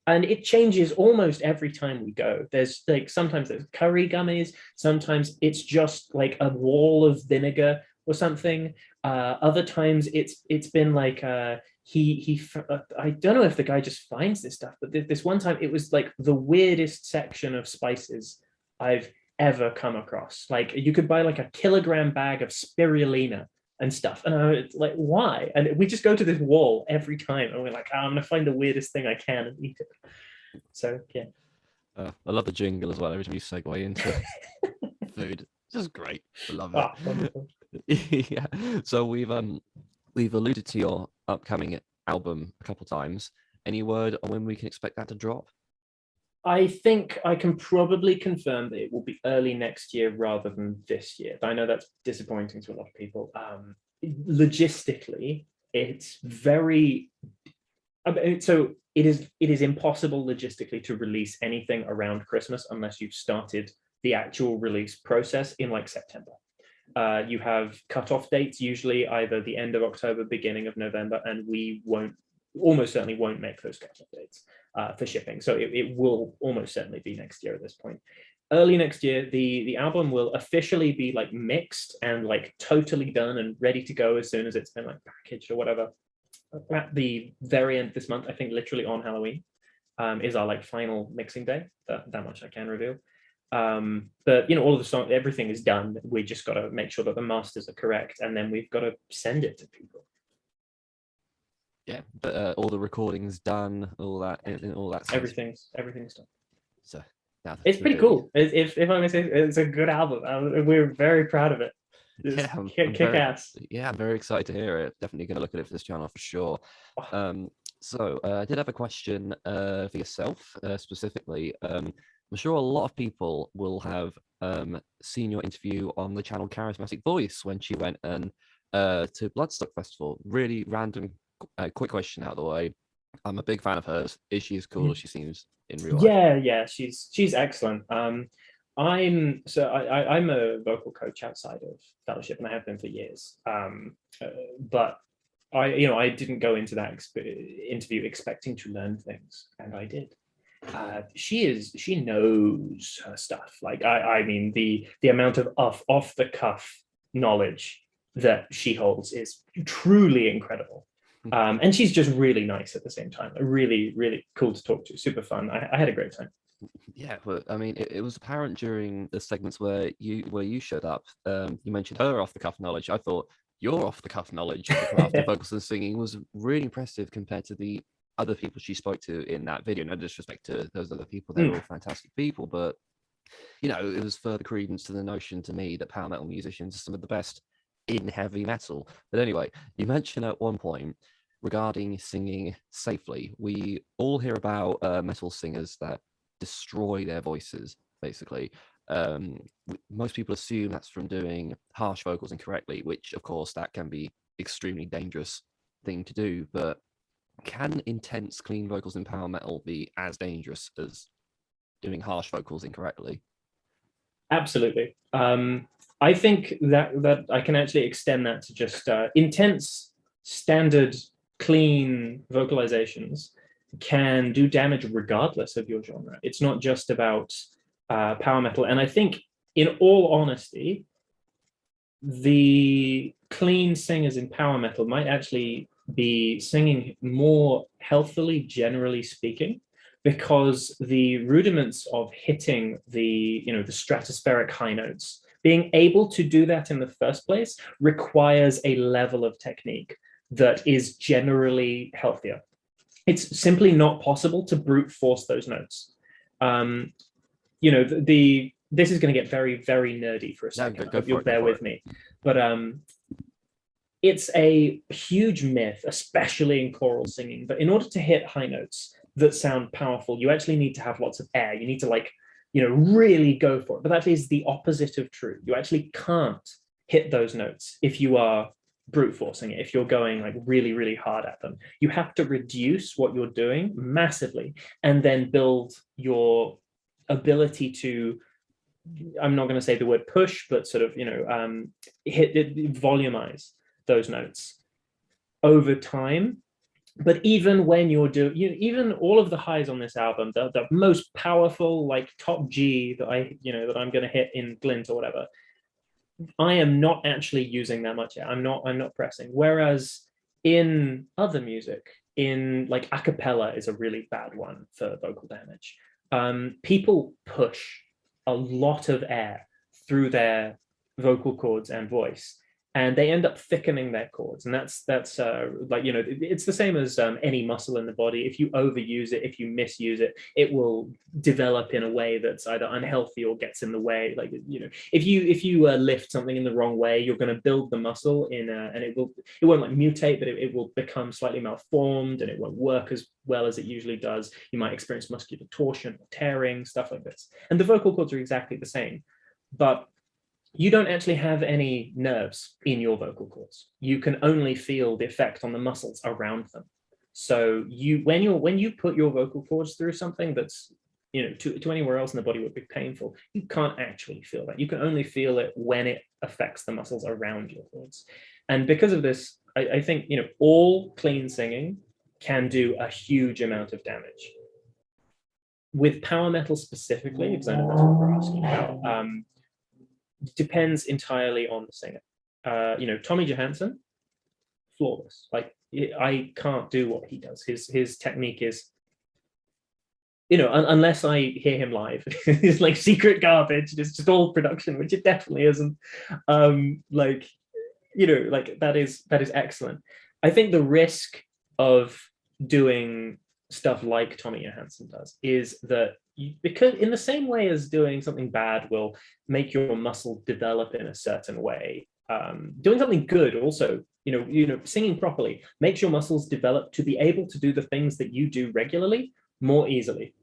and it changes almost every time we go. There's like sometimes there's curry gummies, sometimes it's just like a wall of vinegar or something. Other times it's been like I don't know if the guy just finds this stuff, but this one time it was like the weirdest section of spices I've ever come across. Like you could buy like a kilogram bag of spirulina and stuff, and it's like, why? And we just go to this wall every time, and we're like, I'm gonna find the weirdest thing I can and eat it. So yeah. I love the jingle as well. Every time you segue into food, it's just great. I love it. Wonderful. Yeah. So we've alluded to your upcoming album a couple times. Any word on when we can expect that to drop? I think I can probably confirm that it will be early next year rather than this year. I know that's disappointing to a lot of people. Logistically, it's very so it is impossible logistically to release anything around Christmas unless you've started the actual release process in like September. You have cutoff dates, usually either the end of October, beginning of November, and we almost certainly won't make those cutoff dates for shipping. So it will almost certainly be next year at this point. Early next year, the album will officially be like mixed and like totally done and ready to go as soon as it's been like packaged or whatever. At the very end of this month, I think literally on Halloween, is our like final mixing day. That much I can reveal. But all of the song, everything is done. We just got to make sure that the masters are correct, and then we've got to send it to people. Yeah, but all the recordings done, all that. Everything's done. So it's pretty cool. If I'm gonna say, it's a good album. We're very proud of it. Kick ass. Yeah, I'm very excited to hear it. Definitely going to look at it for this channel for sure. So I did have a question for yourself specifically. I'm sure a lot of people will have seen your interview on the channel Charismatic Voice when she went and to Bloodstock Festival. Really random, quick question out of the way. I'm a big fan of hers. Is she as cool as she seems in real life? Yeah, she's excellent. I'm a vocal coach outside of Fellowship, and I have been for years. But I didn't go into that interview expecting to learn things, and I did. She knows her stuff. Like I mean the amount of off the cuff knowledge that she holds is truly incredible. And she's just really nice at the same time. Really, really cool to talk to. Super fun. I had a great time. Yeah, but I mean, it was apparent during the segments where you showed up. You mentioned her off the cuff knowledge. I thought your off-the-cuff knowledge of the craft of vocals and singing was really impressive compared to the other people she spoke to in that video. No disrespect to those other people, they're all fantastic people, but it was further credence to the notion to me that power metal musicians are some of the best in heavy metal. But anyway, you mentioned at one point regarding singing safely, we all hear about metal singers that destroy their voices, basically. Most people assume that's from doing harsh vocals incorrectly, which of course that can be extremely dangerous thing to do, but can intense clean vocals in power metal be as dangerous as doing harsh vocals incorrectly? Absolutely. I think that I can actually extend that to just intense, standard, clean vocalizations can do damage regardless of your genre. It's not just about power metal. And I think, in all honesty, the clean singers in power metal might actually be singing more healthily, generally speaking, because the rudiments of hitting the stratospheric high notes, being able to do that in the first place requires a level of technique that is generally healthier. It's simply not possible to brute force those notes. This is going to get very, very nerdy for a second. I hope you'll bear with me. But it's a huge myth, especially in choral singing, that in order to hit high notes that sound powerful, you actually need to have lots of air. You need to really go for it. But that is the opposite of true. You actually can't hit those notes if you are brute forcing it, if you're going really, really hard at them. You have to reduce what you're doing massively and then build your ability to, I'm not going to say the word push, but sort of, volumize those notes over time. But even when you're doing, even all of the highs on this album, the most powerful, top G that I'm going to hit in Glint or whatever, I am not actually using that much. I'm not pressing. Whereas in other music, in a cappella is a really bad one for vocal damage. People push a lot of air through their vocal cords and voice, and they end up thickening their cords. And that's it's the same as any muscle in the body. If you overuse it, if you misuse it, it will develop in a way that's either unhealthy or gets in the way. If you lift something in the wrong way, you're going to build the muscle and it won't mutate, but it will become slightly malformed and it won't work as well as it usually does. You might experience muscular torsion or tearing, stuff like this. And the vocal cords are exactly the same, but you don't actually have any nerves in your vocal cords. You can only feel the effect on the muscles around them. So when you put your vocal cords through something that's to anywhere else in the body would be painful, you can't actually feel that. You can only feel it when it affects the muscles around your cords. And because of this, I think all clean singing can do a huge amount of damage. With power metal specifically, because I know that's what we're asking about, depends entirely on the singer. Tommy Johansson, flawless. I can't do what he does. His technique is, unless I hear him live, it's secret garbage. It's just all production, which it definitely isn't. That is excellent. I think the risk of doing stuff like Tommy Johansson does is that because in the same way as doing something bad will make your muscle develop in a certain way, doing something good also, singing properly makes your muscles develop to be able to do the things that you do regularly more easily.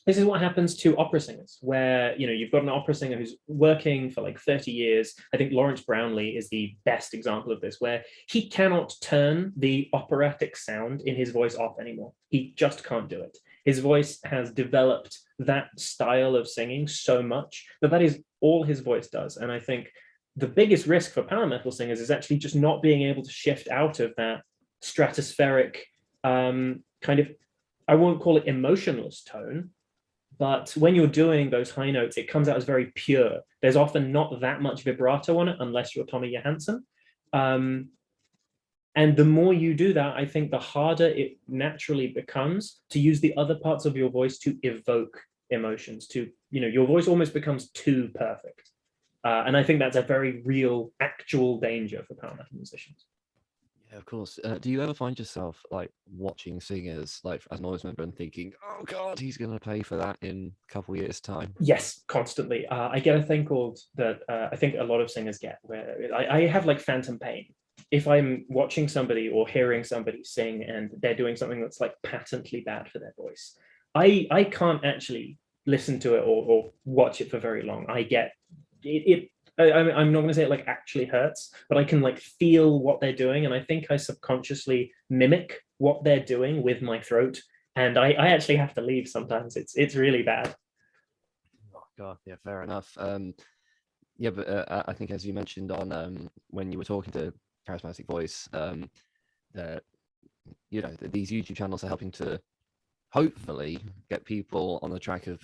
This is what happens to opera singers, where you've got an opera singer who's working for 30 years. I think Lawrence Brownlee is the best example of this, where he cannot turn the operatic sound in his voice off anymore. He just can't do it. His voice has developed that style of singing so much that is all his voice does. And I think the biggest risk for power metal singers is actually just not being able to shift out of that stratospheric kind of, I won't call it emotionless tone, but when you're doing those high notes, it comes out as very pure. There's often not that much vibrato on it unless you're Tommy Johansson. And the more you do that, I think the harder it naturally becomes to use the other parts of your voice to evoke emotions, your voice almost becomes too perfect. And I think that's a very real, actual danger for power metal musicians. Yeah, of course. Do you ever find yourself like watching singers like as an audience member and thinking, "Oh God, he's going to pay for that in a couple of years' time"? Yes, constantly. I get a thing called that. I think a lot of singers get, where I have like phantom pain. If I'm watching somebody or hearing somebody sing and they're doing something that's like patently bad for their voice, I can't actually listen to it or watch it for very long. I get it. I'm not going to say it like actually hurts, but I can like feel what they're doing, and I think I subconsciously mimic what they're doing with my throat, and I actually have to leave sometimes. It's really bad. Oh God, yeah, fair enough. Yeah, but I think as you mentioned on when you were talking to Charismatic Voice, that these YouTube channels are helping to hopefully get people on the track of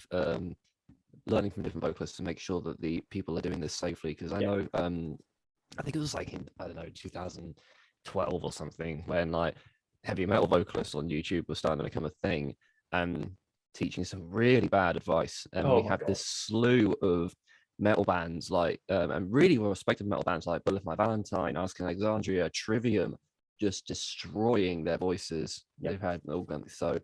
learning from different vocalists to make sure that the people are doing this safely. Because I know, I think it was like in, I don't know, 2012 or something, when like heavy metal vocalists on YouTube were starting to become a thing and teaching some really bad advice. And we had this slew of metal bands like and really well respected metal bands like Bullet for My Valentine, Ask Alexandria, Trivium, just destroying their voices. They've had so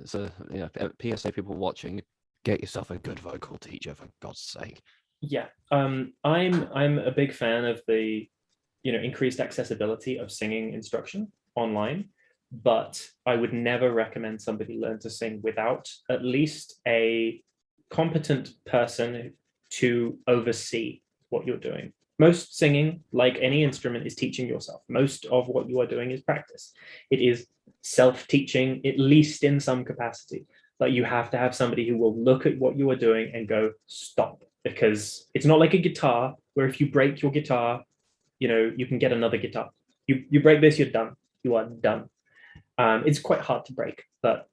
PSA people watching, get yourself a good vocal teacher for God's sake. Yeah, I'm a big fan of the increased accessibility of singing instruction online, but I would never recommend somebody learn to sing without at least a competent person to oversee what you're doing. Most singing, like any instrument, is teaching yourself. Most of what you are doing is practice. It is self-teaching, at least in some capacity. But you have to have somebody who will look at what you are doing and go, stop. Because it's not like a guitar, where if you break your guitar, you can get another guitar. You break this, you're done. You are done. It's quite hard to break, but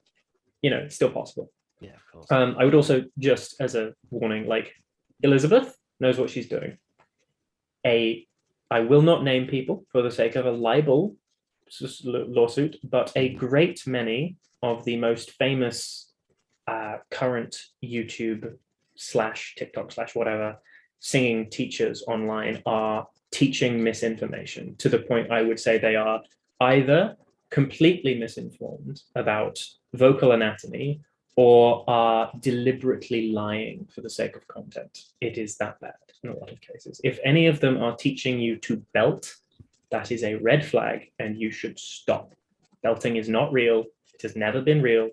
it's still possible. Yeah, of course. I would also, just as a warning, like, Elizabeth knows what she's doing. I will not name people for the sake of a libel lawsuit, but a great many of the most famous current YouTube / TikTok / whatever singing teachers online are teaching misinformation, to the point I would say they are either completely misinformed about vocal anatomy or are deliberately lying for the sake of content. It is that bad in a lot of cases. If any of them are teaching you to belt, that is a red flag and you should stop. Belting is not real. It has never been real.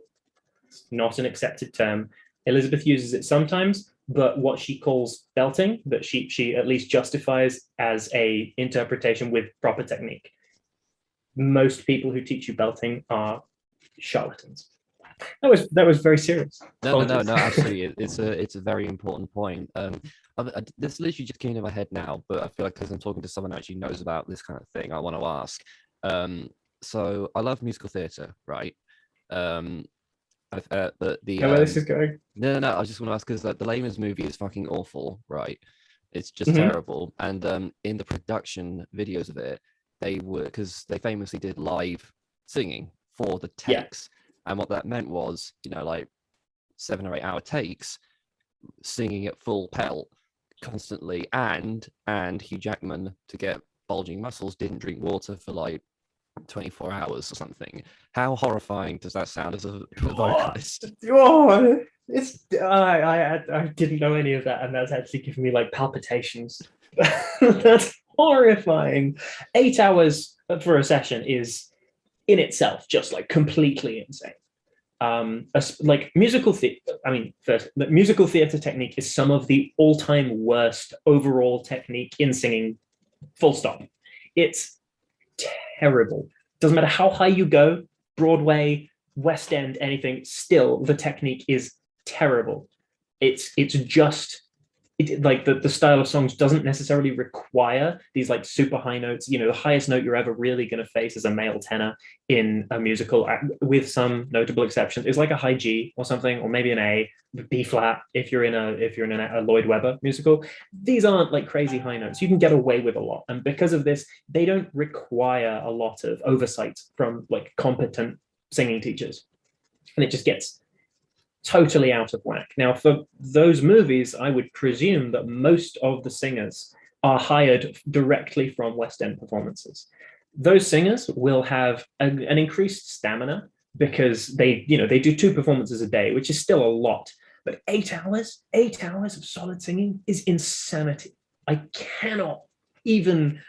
It's not an accepted term. Elizabeth uses it sometimes, but what she calls belting, that she at least justifies as a interpretation with proper technique. Most people who teach you belting are charlatans. That was very serious. No, absolutely. It's a very important point. This literally just came to my head now, but I feel like because I'm talking to someone who actually knows about this kind of thing, I want to ask. So I love musical theatre, right? But the where this is going? No, I just want to ask because the Les Mis movie is fucking awful, right? It's just terrible. And in the production videos of it, because they famously did live singing for the takes. And what that meant was, like 7 or 8 hour takes, singing at full pelt constantly, and Hugh Jackman, to get bulging muscles, didn't drink water for like 24 hours or something. How horrifying does that sound as a vocalist? I didn't know any of that, and that's actually giving me like palpitations. That's horrifying. 8 hours for a session is in itself just like completely insane. Like musical theater, the musical theater technique is some of the all-time worst overall technique in singing, full stop. It's terrible. Doesn't matter how high you go, Broadway, West End, anything, still the technique is terrible. It's just like the style of songs doesn't necessarily require these like super high notes. The highest note you're ever really going to face as a male tenor in a musical, with some notable exceptions, is like a high G or something, or maybe an A, B flat if you're in a Lloyd Webber musical. These aren't like crazy high notes. You can get away with a lot, and because of this, they don't require a lot of oversight from like competent singing teachers, and it just gets totally out of whack. Now, for those movies, I would presume that most of the singers are hired directly from West End performances. Those singers will have an increased stamina because they do 2 performances a day, which is still a lot. But 8 hours of solid singing is insanity. I cannot even.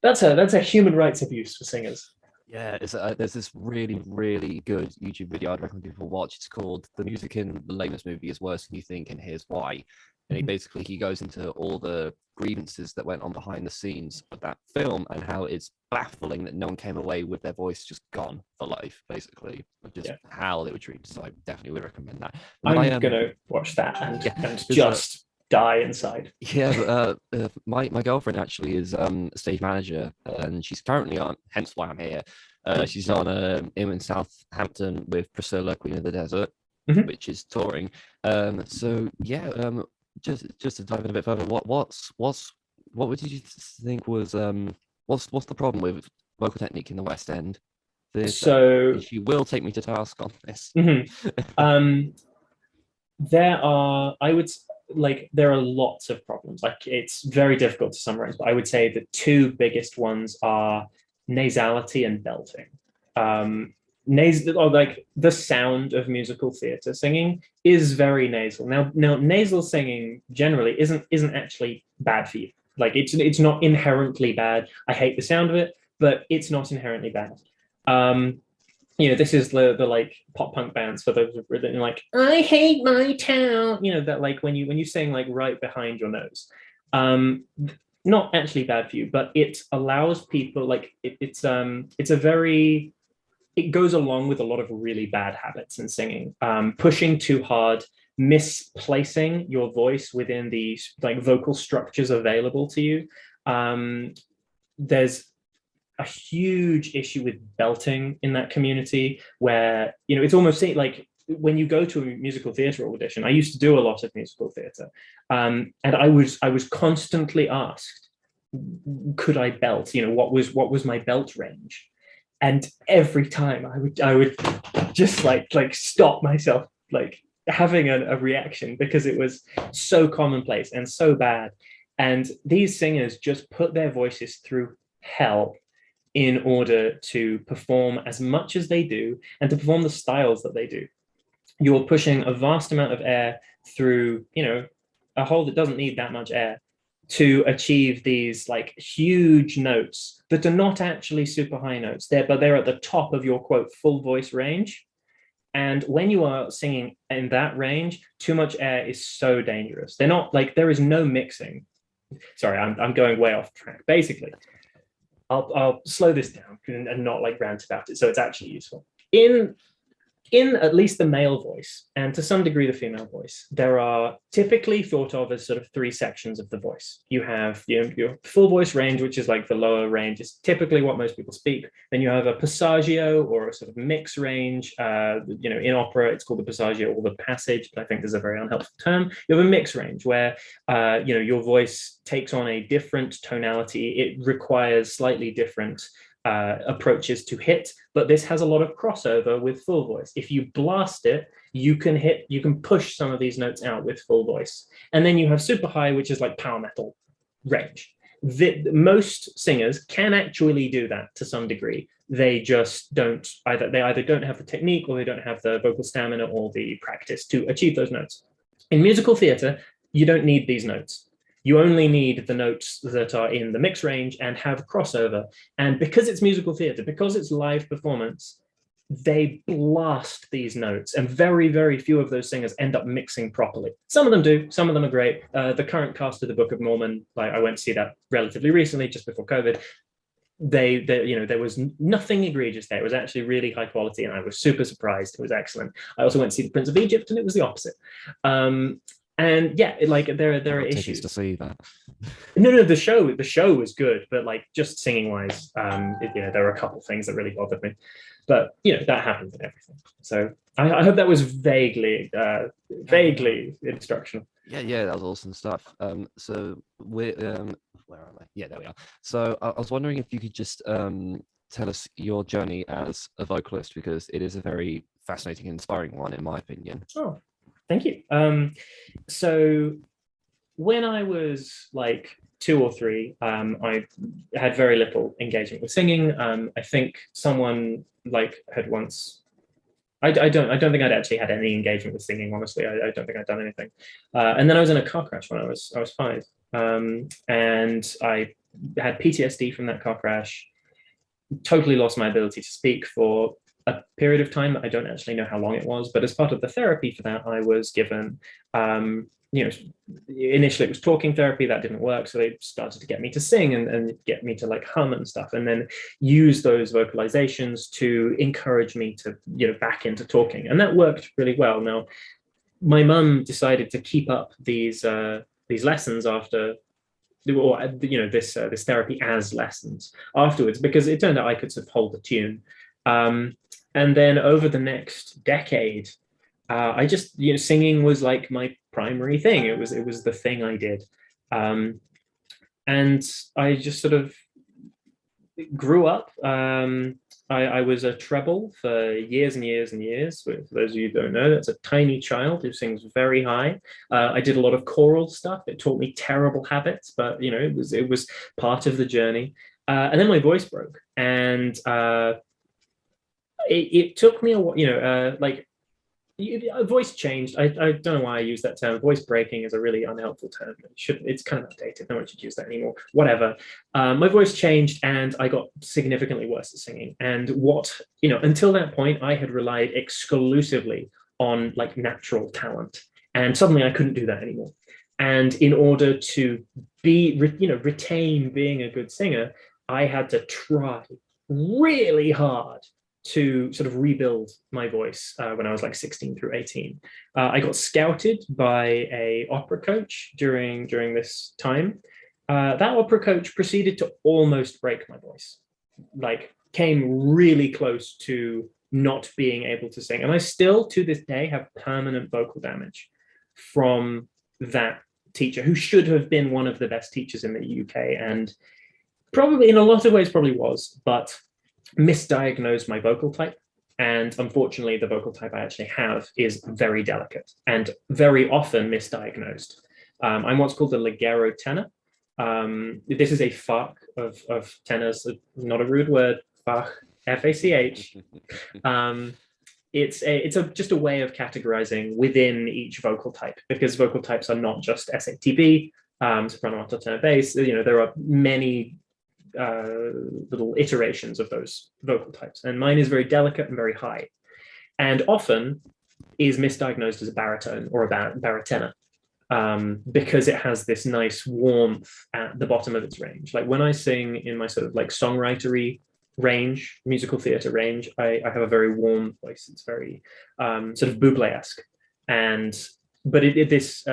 That's a human rights abuse for singers. Yeah, there's this really, really good YouTube video I'd recommend people watch. It's called "The Music in the Lamest Movie is Worse Than You Think, and Here's Why." And he goes into all the grievances that went on behind the scenes of that film and how it's baffling that no one came away with their voice just gone for life, basically, just how they were treated. So I definitely would recommend that. I'm gonna watch that and just die inside. Yeah, my girlfriend actually is a stage manager, and she's currently on. Hence why I'm here. She's on in Southampton with Priscilla, Queen of the Desert, which is touring. So yeah, just to dive in a bit further, what would you think was what's the problem with vocal technique in the West End? So she will take me to task on this. There are, I would there are lots of problems. Like it's very difficult to summarize, but I would say the 2 biggest ones are nasality and belting. The sound of musical theatre singing is very nasal. Now nasal singing generally isn't actually bad for you. Like it's not inherently bad. I hate the sound of it, but it's not inherently bad. This is the like pop punk bands for those who've written like "I hate my town." That like when you sing like right behind your nose. Not actually bad for you, but it allows people like it's a very, it goes along with a lot of really bad habits in singing. Pushing too hard, misplacing your voice within the like vocal structures available to you. There's a huge issue with belting in that community where it's almost like when you go to a musical theatre audition. I used to do a lot of musical theatre, and I was constantly asked, could I belt? What was my belt range? And every time I would just like stop myself like having a reaction because it was so commonplace and so bad. And these singers just put their voices through hell in order to perform as much as they do and to perform the styles that they do. You're pushing a vast amount of air through, a hole that doesn't need that much air to achieve these like huge notes that are not actually super high notes, but they're at the top of your quote full voice range. And when you are singing in that range, too much air is so dangerous. They're not like, there is no mixing. Sorry, I'm going way off track. Basically, I'll slow this down and not like rant about it, so it's actually useful. In at least the male voice, and to some degree the female voice, there are typically thought of as sort of 3 sections of the voice. You have your full voice range, which is like the lower range, is typically what most people speak. Then you have a passaggio or a sort of mix range. In opera, it's called the passaggio or the passage, but I think there's a very unhelpful term. You have a mix range where your voice takes on a different tonality. It requires slightly different approaches to hit, but this has a lot of crossover with full voice. If you blast it, you can push some of these notes out with full voice. And then you have super high, which is like power metal range. Most singers can actually do that to some degree. They just don't they either don't have the technique or they don't have the vocal stamina or the practice to achieve those notes. In musical theatre, you don't need these notes. You only need the notes that are in the mix range and have crossover. And because it's musical theatre, because it's live performance, they blast these notes, and very, very few of those singers end up mixing properly. Some of them do, some of them are great. The current cast of the Book of Mormon, like I went to see that relatively recently, just before COVID. There was nothing egregious there. It was actually really high quality, and I was super surprised. It was excellent. I also went to see the Prince of Egypt, and it was the opposite. And yeah, there are issues to see that. No, the show was good, but like just singing wise, there were a couple of things that really bothered me. But that happens in everything. So I hope that was vaguely instructional. Yeah, that was awesome stuff. So we're where am I? Yeah, there we are. So I was wondering if you could just tell us your journey as a vocalist, because it is a very fascinating, inspiring one, in my opinion. Oh, thank you. So when I was like 2 or 3, I had very little engagement with singing. I think someone like had once. I don't think I'd actually had any engagement with singing. Honestly, I don't think I'd done anything. And then I was in a car crash when I was 5, and I had PTSD from that car crash. Totally lost my ability to speak for a period of time. I don't actually know how long it was, but as part of the therapy for that, I was given, initially it was talking therapy. That didn't work, so they started to get me to sing and get me to like hum and stuff, and then use those vocalizations to encourage me to, back into talking, and that worked really well. Now, my mum decided to keep up these lessons after, or this therapy as lessons afterwards, because it turned out I could sort of hold the tune. And then over the next decade, I just, singing was like my primary thing. It was the thing I did. And I just sort of grew up. I was a treble for years and years and years. For those of you who don't know, that's a tiny child who sings very high. I did a lot of choral stuff. It taught me terrible habits, but it was part of the journey. And then my voice broke, and it took me a while. Voice changed. I don't know why I use that term. Voice breaking is a really unhelpful term. It's kind of outdated. No one should use that anymore. Whatever. My voice changed, and I got significantly worse at singing. And until that point, I had relied exclusively on like natural talent, and suddenly I couldn't do that anymore. And in order to retain being a good singer, I had to try really hard to sort of rebuild my voice when I was like 16 through 18. I got scouted by a opera coach during this time. That opera coach proceeded to almost break my voice, like came really close to not being able to sing. And I still, to this day, have permanent vocal damage from that teacher, who should have been one of the best teachers in the UK, and probably in a lot of ways probably was, but misdiagnosed my vocal type. And unfortunately, the vocal type I actually have is very delicate and very often misdiagnosed. I'm what's called a ligero tenor. This is a fach of tenors, not a rude word, fach, F-A-C-H. It's just a way of categorizing within each vocal type, because vocal types are not just SATB, soprano, alto, tenor, bass. There are many little iterations of those vocal types, and mine is very delicate and very high, and often is misdiagnosed as a baritone or a baritena, because it has this nice warmth at the bottom of its range. Like when I sing in my sort of like songwritery range, musical theatre range, I have a very warm voice. It's very sort of Bublé-esque, but this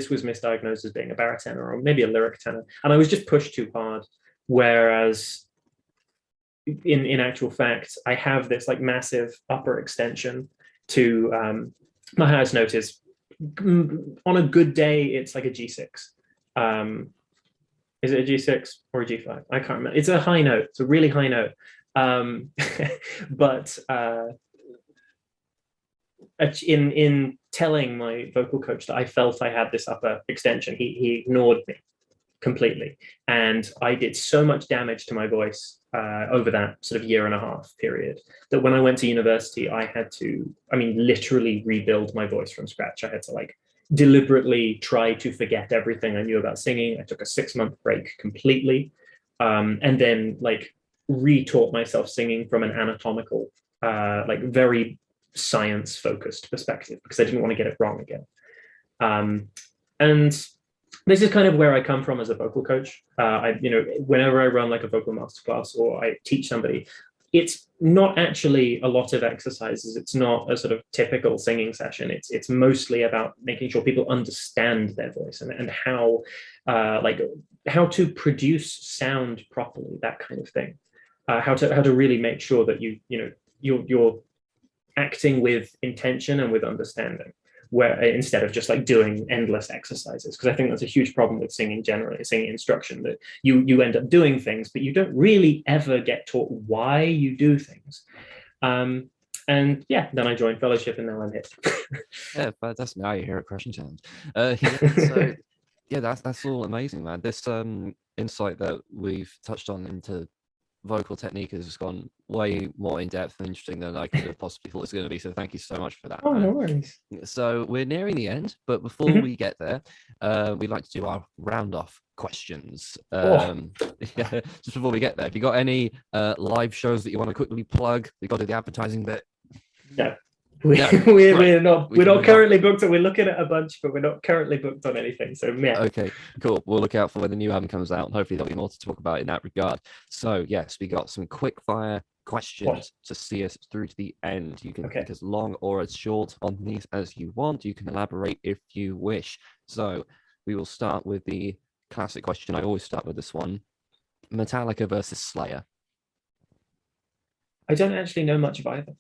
was misdiagnosed as being a baritone or maybe a lyric tenor, and I was just pushed too hard. Whereas in actual fact, I have this like massive upper extension to my highest note is, on a good day, it's like a G6. Is it a G6 or a G5? I can't remember. It's a high note. It's a really high note. But in telling my vocal coach that I felt I had this upper extension, he ignored me completely, and I did so much damage to my voice over that sort of 1.5 year period that when I went to university, I had to, literally rebuild my voice from scratch. I had to like deliberately try to forget everything I knew about singing. I took a 6-month break completely, and then like retaught myself singing from an anatomical, like very science-focused perspective, because I didn't want to get it wrong again. And this is kind of where I come from as a vocal coach. Whenever I run like a vocal masterclass or I teach somebody, it's not actually a lot of exercises. It's not a sort of typical singing session. It's mostly about making sure people understand their voice and how to produce sound properly, that kind of thing. How to really make sure that you're acting with intention and with understanding. where instead of just like doing endless exercises, because I think that's a huge problem with singing generally, singing instruction, that you end up doing things, but you don't really ever get taught why you do things. And yeah, then I joined fellowship, and now I'm hit. Yeah, but that's now you hear a crushing challenge. Yeah, so yeah, that's all amazing, man. This insight that we've touched on into vocal technique has just gone way more in depth and interesting than I could have possibly thought it was going to be. So thank you so much for that, Oh, man. no worries. So we're nearing the end, but before we get there, we'd like to do our round off questions. Yeah, just before we get there, if you got any live shows that you want to quickly plug, we got to do the advertising bit. No. No, we're not We can move currently booked. We're looking at a bunch, but we're not currently booked on anything. So yeah. Okay, cool. We'll look out for when the new album comes out, and hopefully there'll be more to talk about in that regard. So yes, we got some quick fire questions to see us through to the end. You can take as long or as short on these as you want. You can elaborate if you wish. So we will start with the classic question. I always start with this one: Metallica versus Slayer. I don't actually know much of either.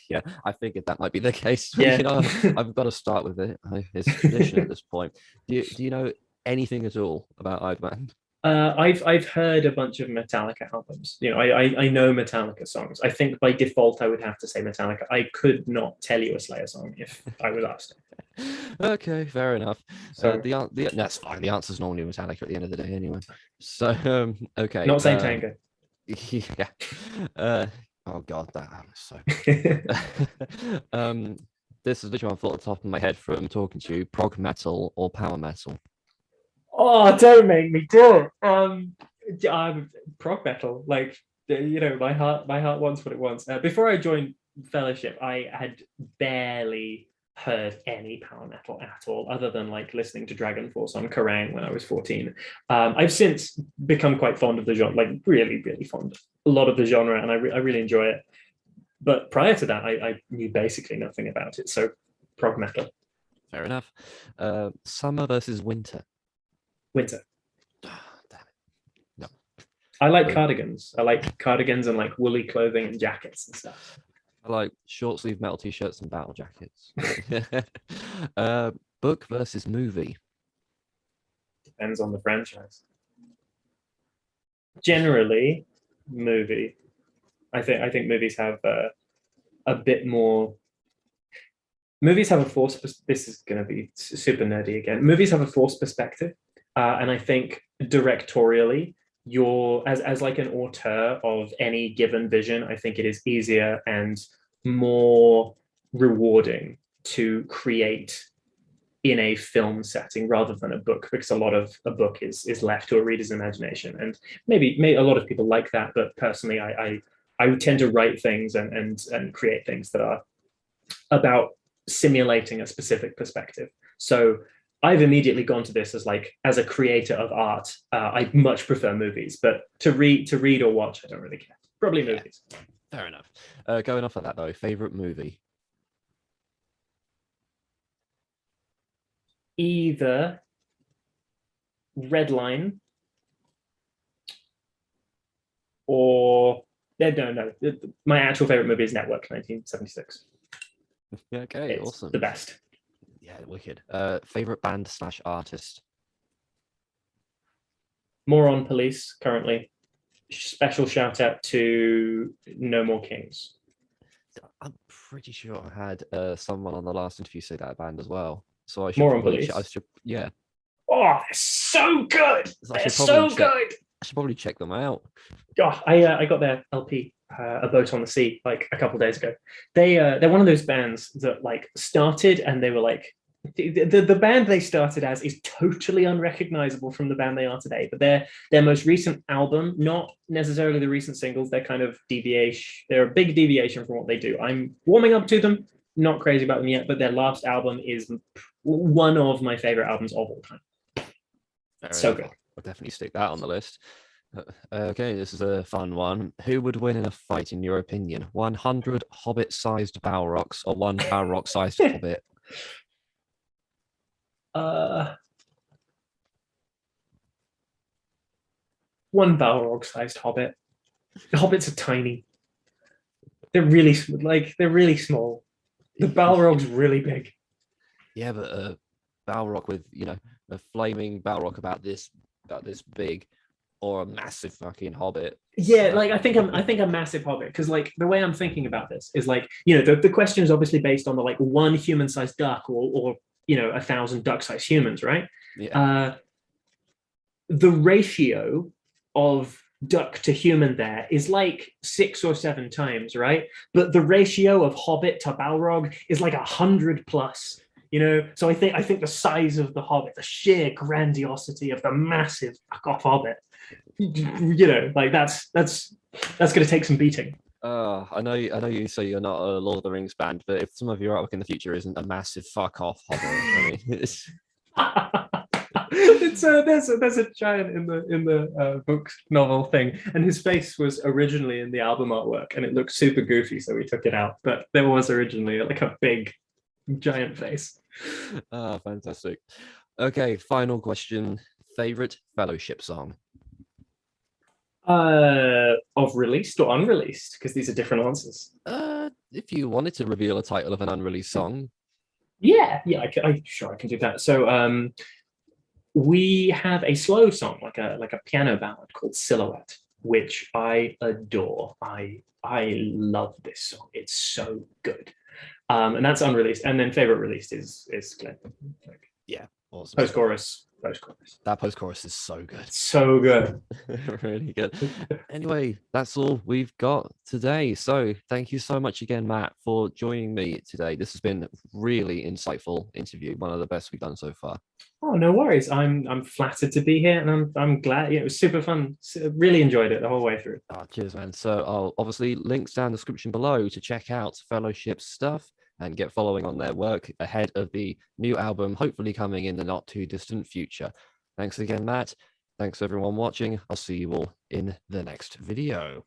Yeah, I figured that might be the case. Yeah. You know, I've got to start with it. It's tradition at this point. Do you know anything at all about either band? I've heard a bunch of Metallica albums. You know, I know Metallica songs. I think by default I would have to say Metallica. I could not tell you a Slayer song if I was asked. Okay, fair enough. So That's fine. The answer's normally Metallica at the end of the day, anyway. So okay. not saying Tango. Yeah. Oh god, that was so. This is literally one thought at the top of my head from talking to you: prog metal or power metal? Oh, don't make me do it. I'm prog metal. Like, you know, my heart wants what it wants. Before I joined fellowship, I had barely heard any power metal at all, other than like listening to Dragon Force on Kerrang when I was 14. I've since become quite fond of the genre, like really, really fond of a lot of the genre, and I really enjoy it. But prior to that, I knew basically nothing about it. So prog metal. Fair enough. Summer versus winter. Winter. Damn it. No. I like cardigans. I like cardigans and like woolly clothing and jackets and stuff. I like short sleeve metal t-shirts and battle jackets. Book versus movie. Depends on the franchise. Generally, movie. I think movies have a bit more. Movies have a forced. This is going to be super nerdy again. Movies have a forced perspective, and I think directorially, you're as like an auteur of any given vision. I think it is easier and more rewarding to create in a film setting rather than a book, because a lot of a book is left to a reader's imagination, and maybe a lot of people like that, but personally I tend to write things and create things that are about simulating a specific perspective. So I've immediately gone to this as a creator of art. I much prefer movies, but to read or watch, I don't really care. Probably movies. Fair enough. Going off of that though, favorite movie? Either Red Line or no. My actual favorite movie is Network, 1976. Okay, it's awesome. The best. Yeah, wicked. Favorite band / artist? More on Police currently. Special shout out to No More Kings. I'm pretty sure I had someone on the last interview say that band as well. So I should More on probably Police. Yeah. Oh, they're so good. They're so good. I should probably check them out. Oh, I got their LP, A Boat on the Sea, like a couple of days ago. They're one of those bands that like started and they were like the band they started as is totally unrecognizable from the band they are today. But their most recent album, not necessarily the recent singles, they're kind of deviation. They're a big deviation from what they do. I'm warming up to them, not crazy about them yet, but their last album is one of my favorite albums of all time. So good. I'll definitely stick that on the list. Okay, this is a fun one. Who would win in a fight, in your opinion? 100 hobbit-sized Balrogs or one Balrog-sized hobbit? One Balrog-sized hobbit. The hobbits are tiny. They're really small. The Balrog's really big. Yeah, but Balrog with, you know, a flaming Balrog about this big, or a massive fucking hobbit. Yeah, like I think a massive hobbit, because like the way I'm thinking about this is like, you know, the question is obviously based on the like one human-sized duck or you know 1,000 duck-sized humans, right? Yeah. The ratio of duck to human there is like 6 or 7 times, right? But the ratio of hobbit to balrog is like 100 plus. You know, so I think the size of the hobbit, the sheer grandiosity of the massive fuck off hobbit, you know, like that's going to take some beating. I know you say you're not a Lord of the Rings band, but if some of your artwork in the future isn't a massive fuck off hobbit, I mean, it's It's there's a giant in the book novel thing, and his face was originally in the album artwork, and it looked super goofy, so we took it out. But there was originally like a big giant face. fantastic. Okay, final question. Favorite Fellowship song? Of released or unreleased, because these are different answers. If you wanted to reveal a title of an unreleased song. Yeah, sure I can do that. So we have a slow song, like a piano ballad called Silhouette, which I adore. I love this song. It's so good. And that's unreleased. And then favorite released is Glint. Like, Yeah, awesome. Post chorus. That post chorus is so good. So good. Really good. Anyway, that's all we've got today. So thank you so much again, Matt, for joining me today. This has been a really insightful interview, one of the best we've done so far. Oh, no worries. I'm flattered to be here, and I'm glad. Yeah, it was super fun. Really enjoyed it the whole way through. Oh, cheers, man. So I'll obviously links down in the description below to check out Fellowship's stuff and get following on their work ahead of the new album, hopefully coming in the not too distant future. Thanks again, Matt. Thanks everyone watching. I'll see you all in the next video.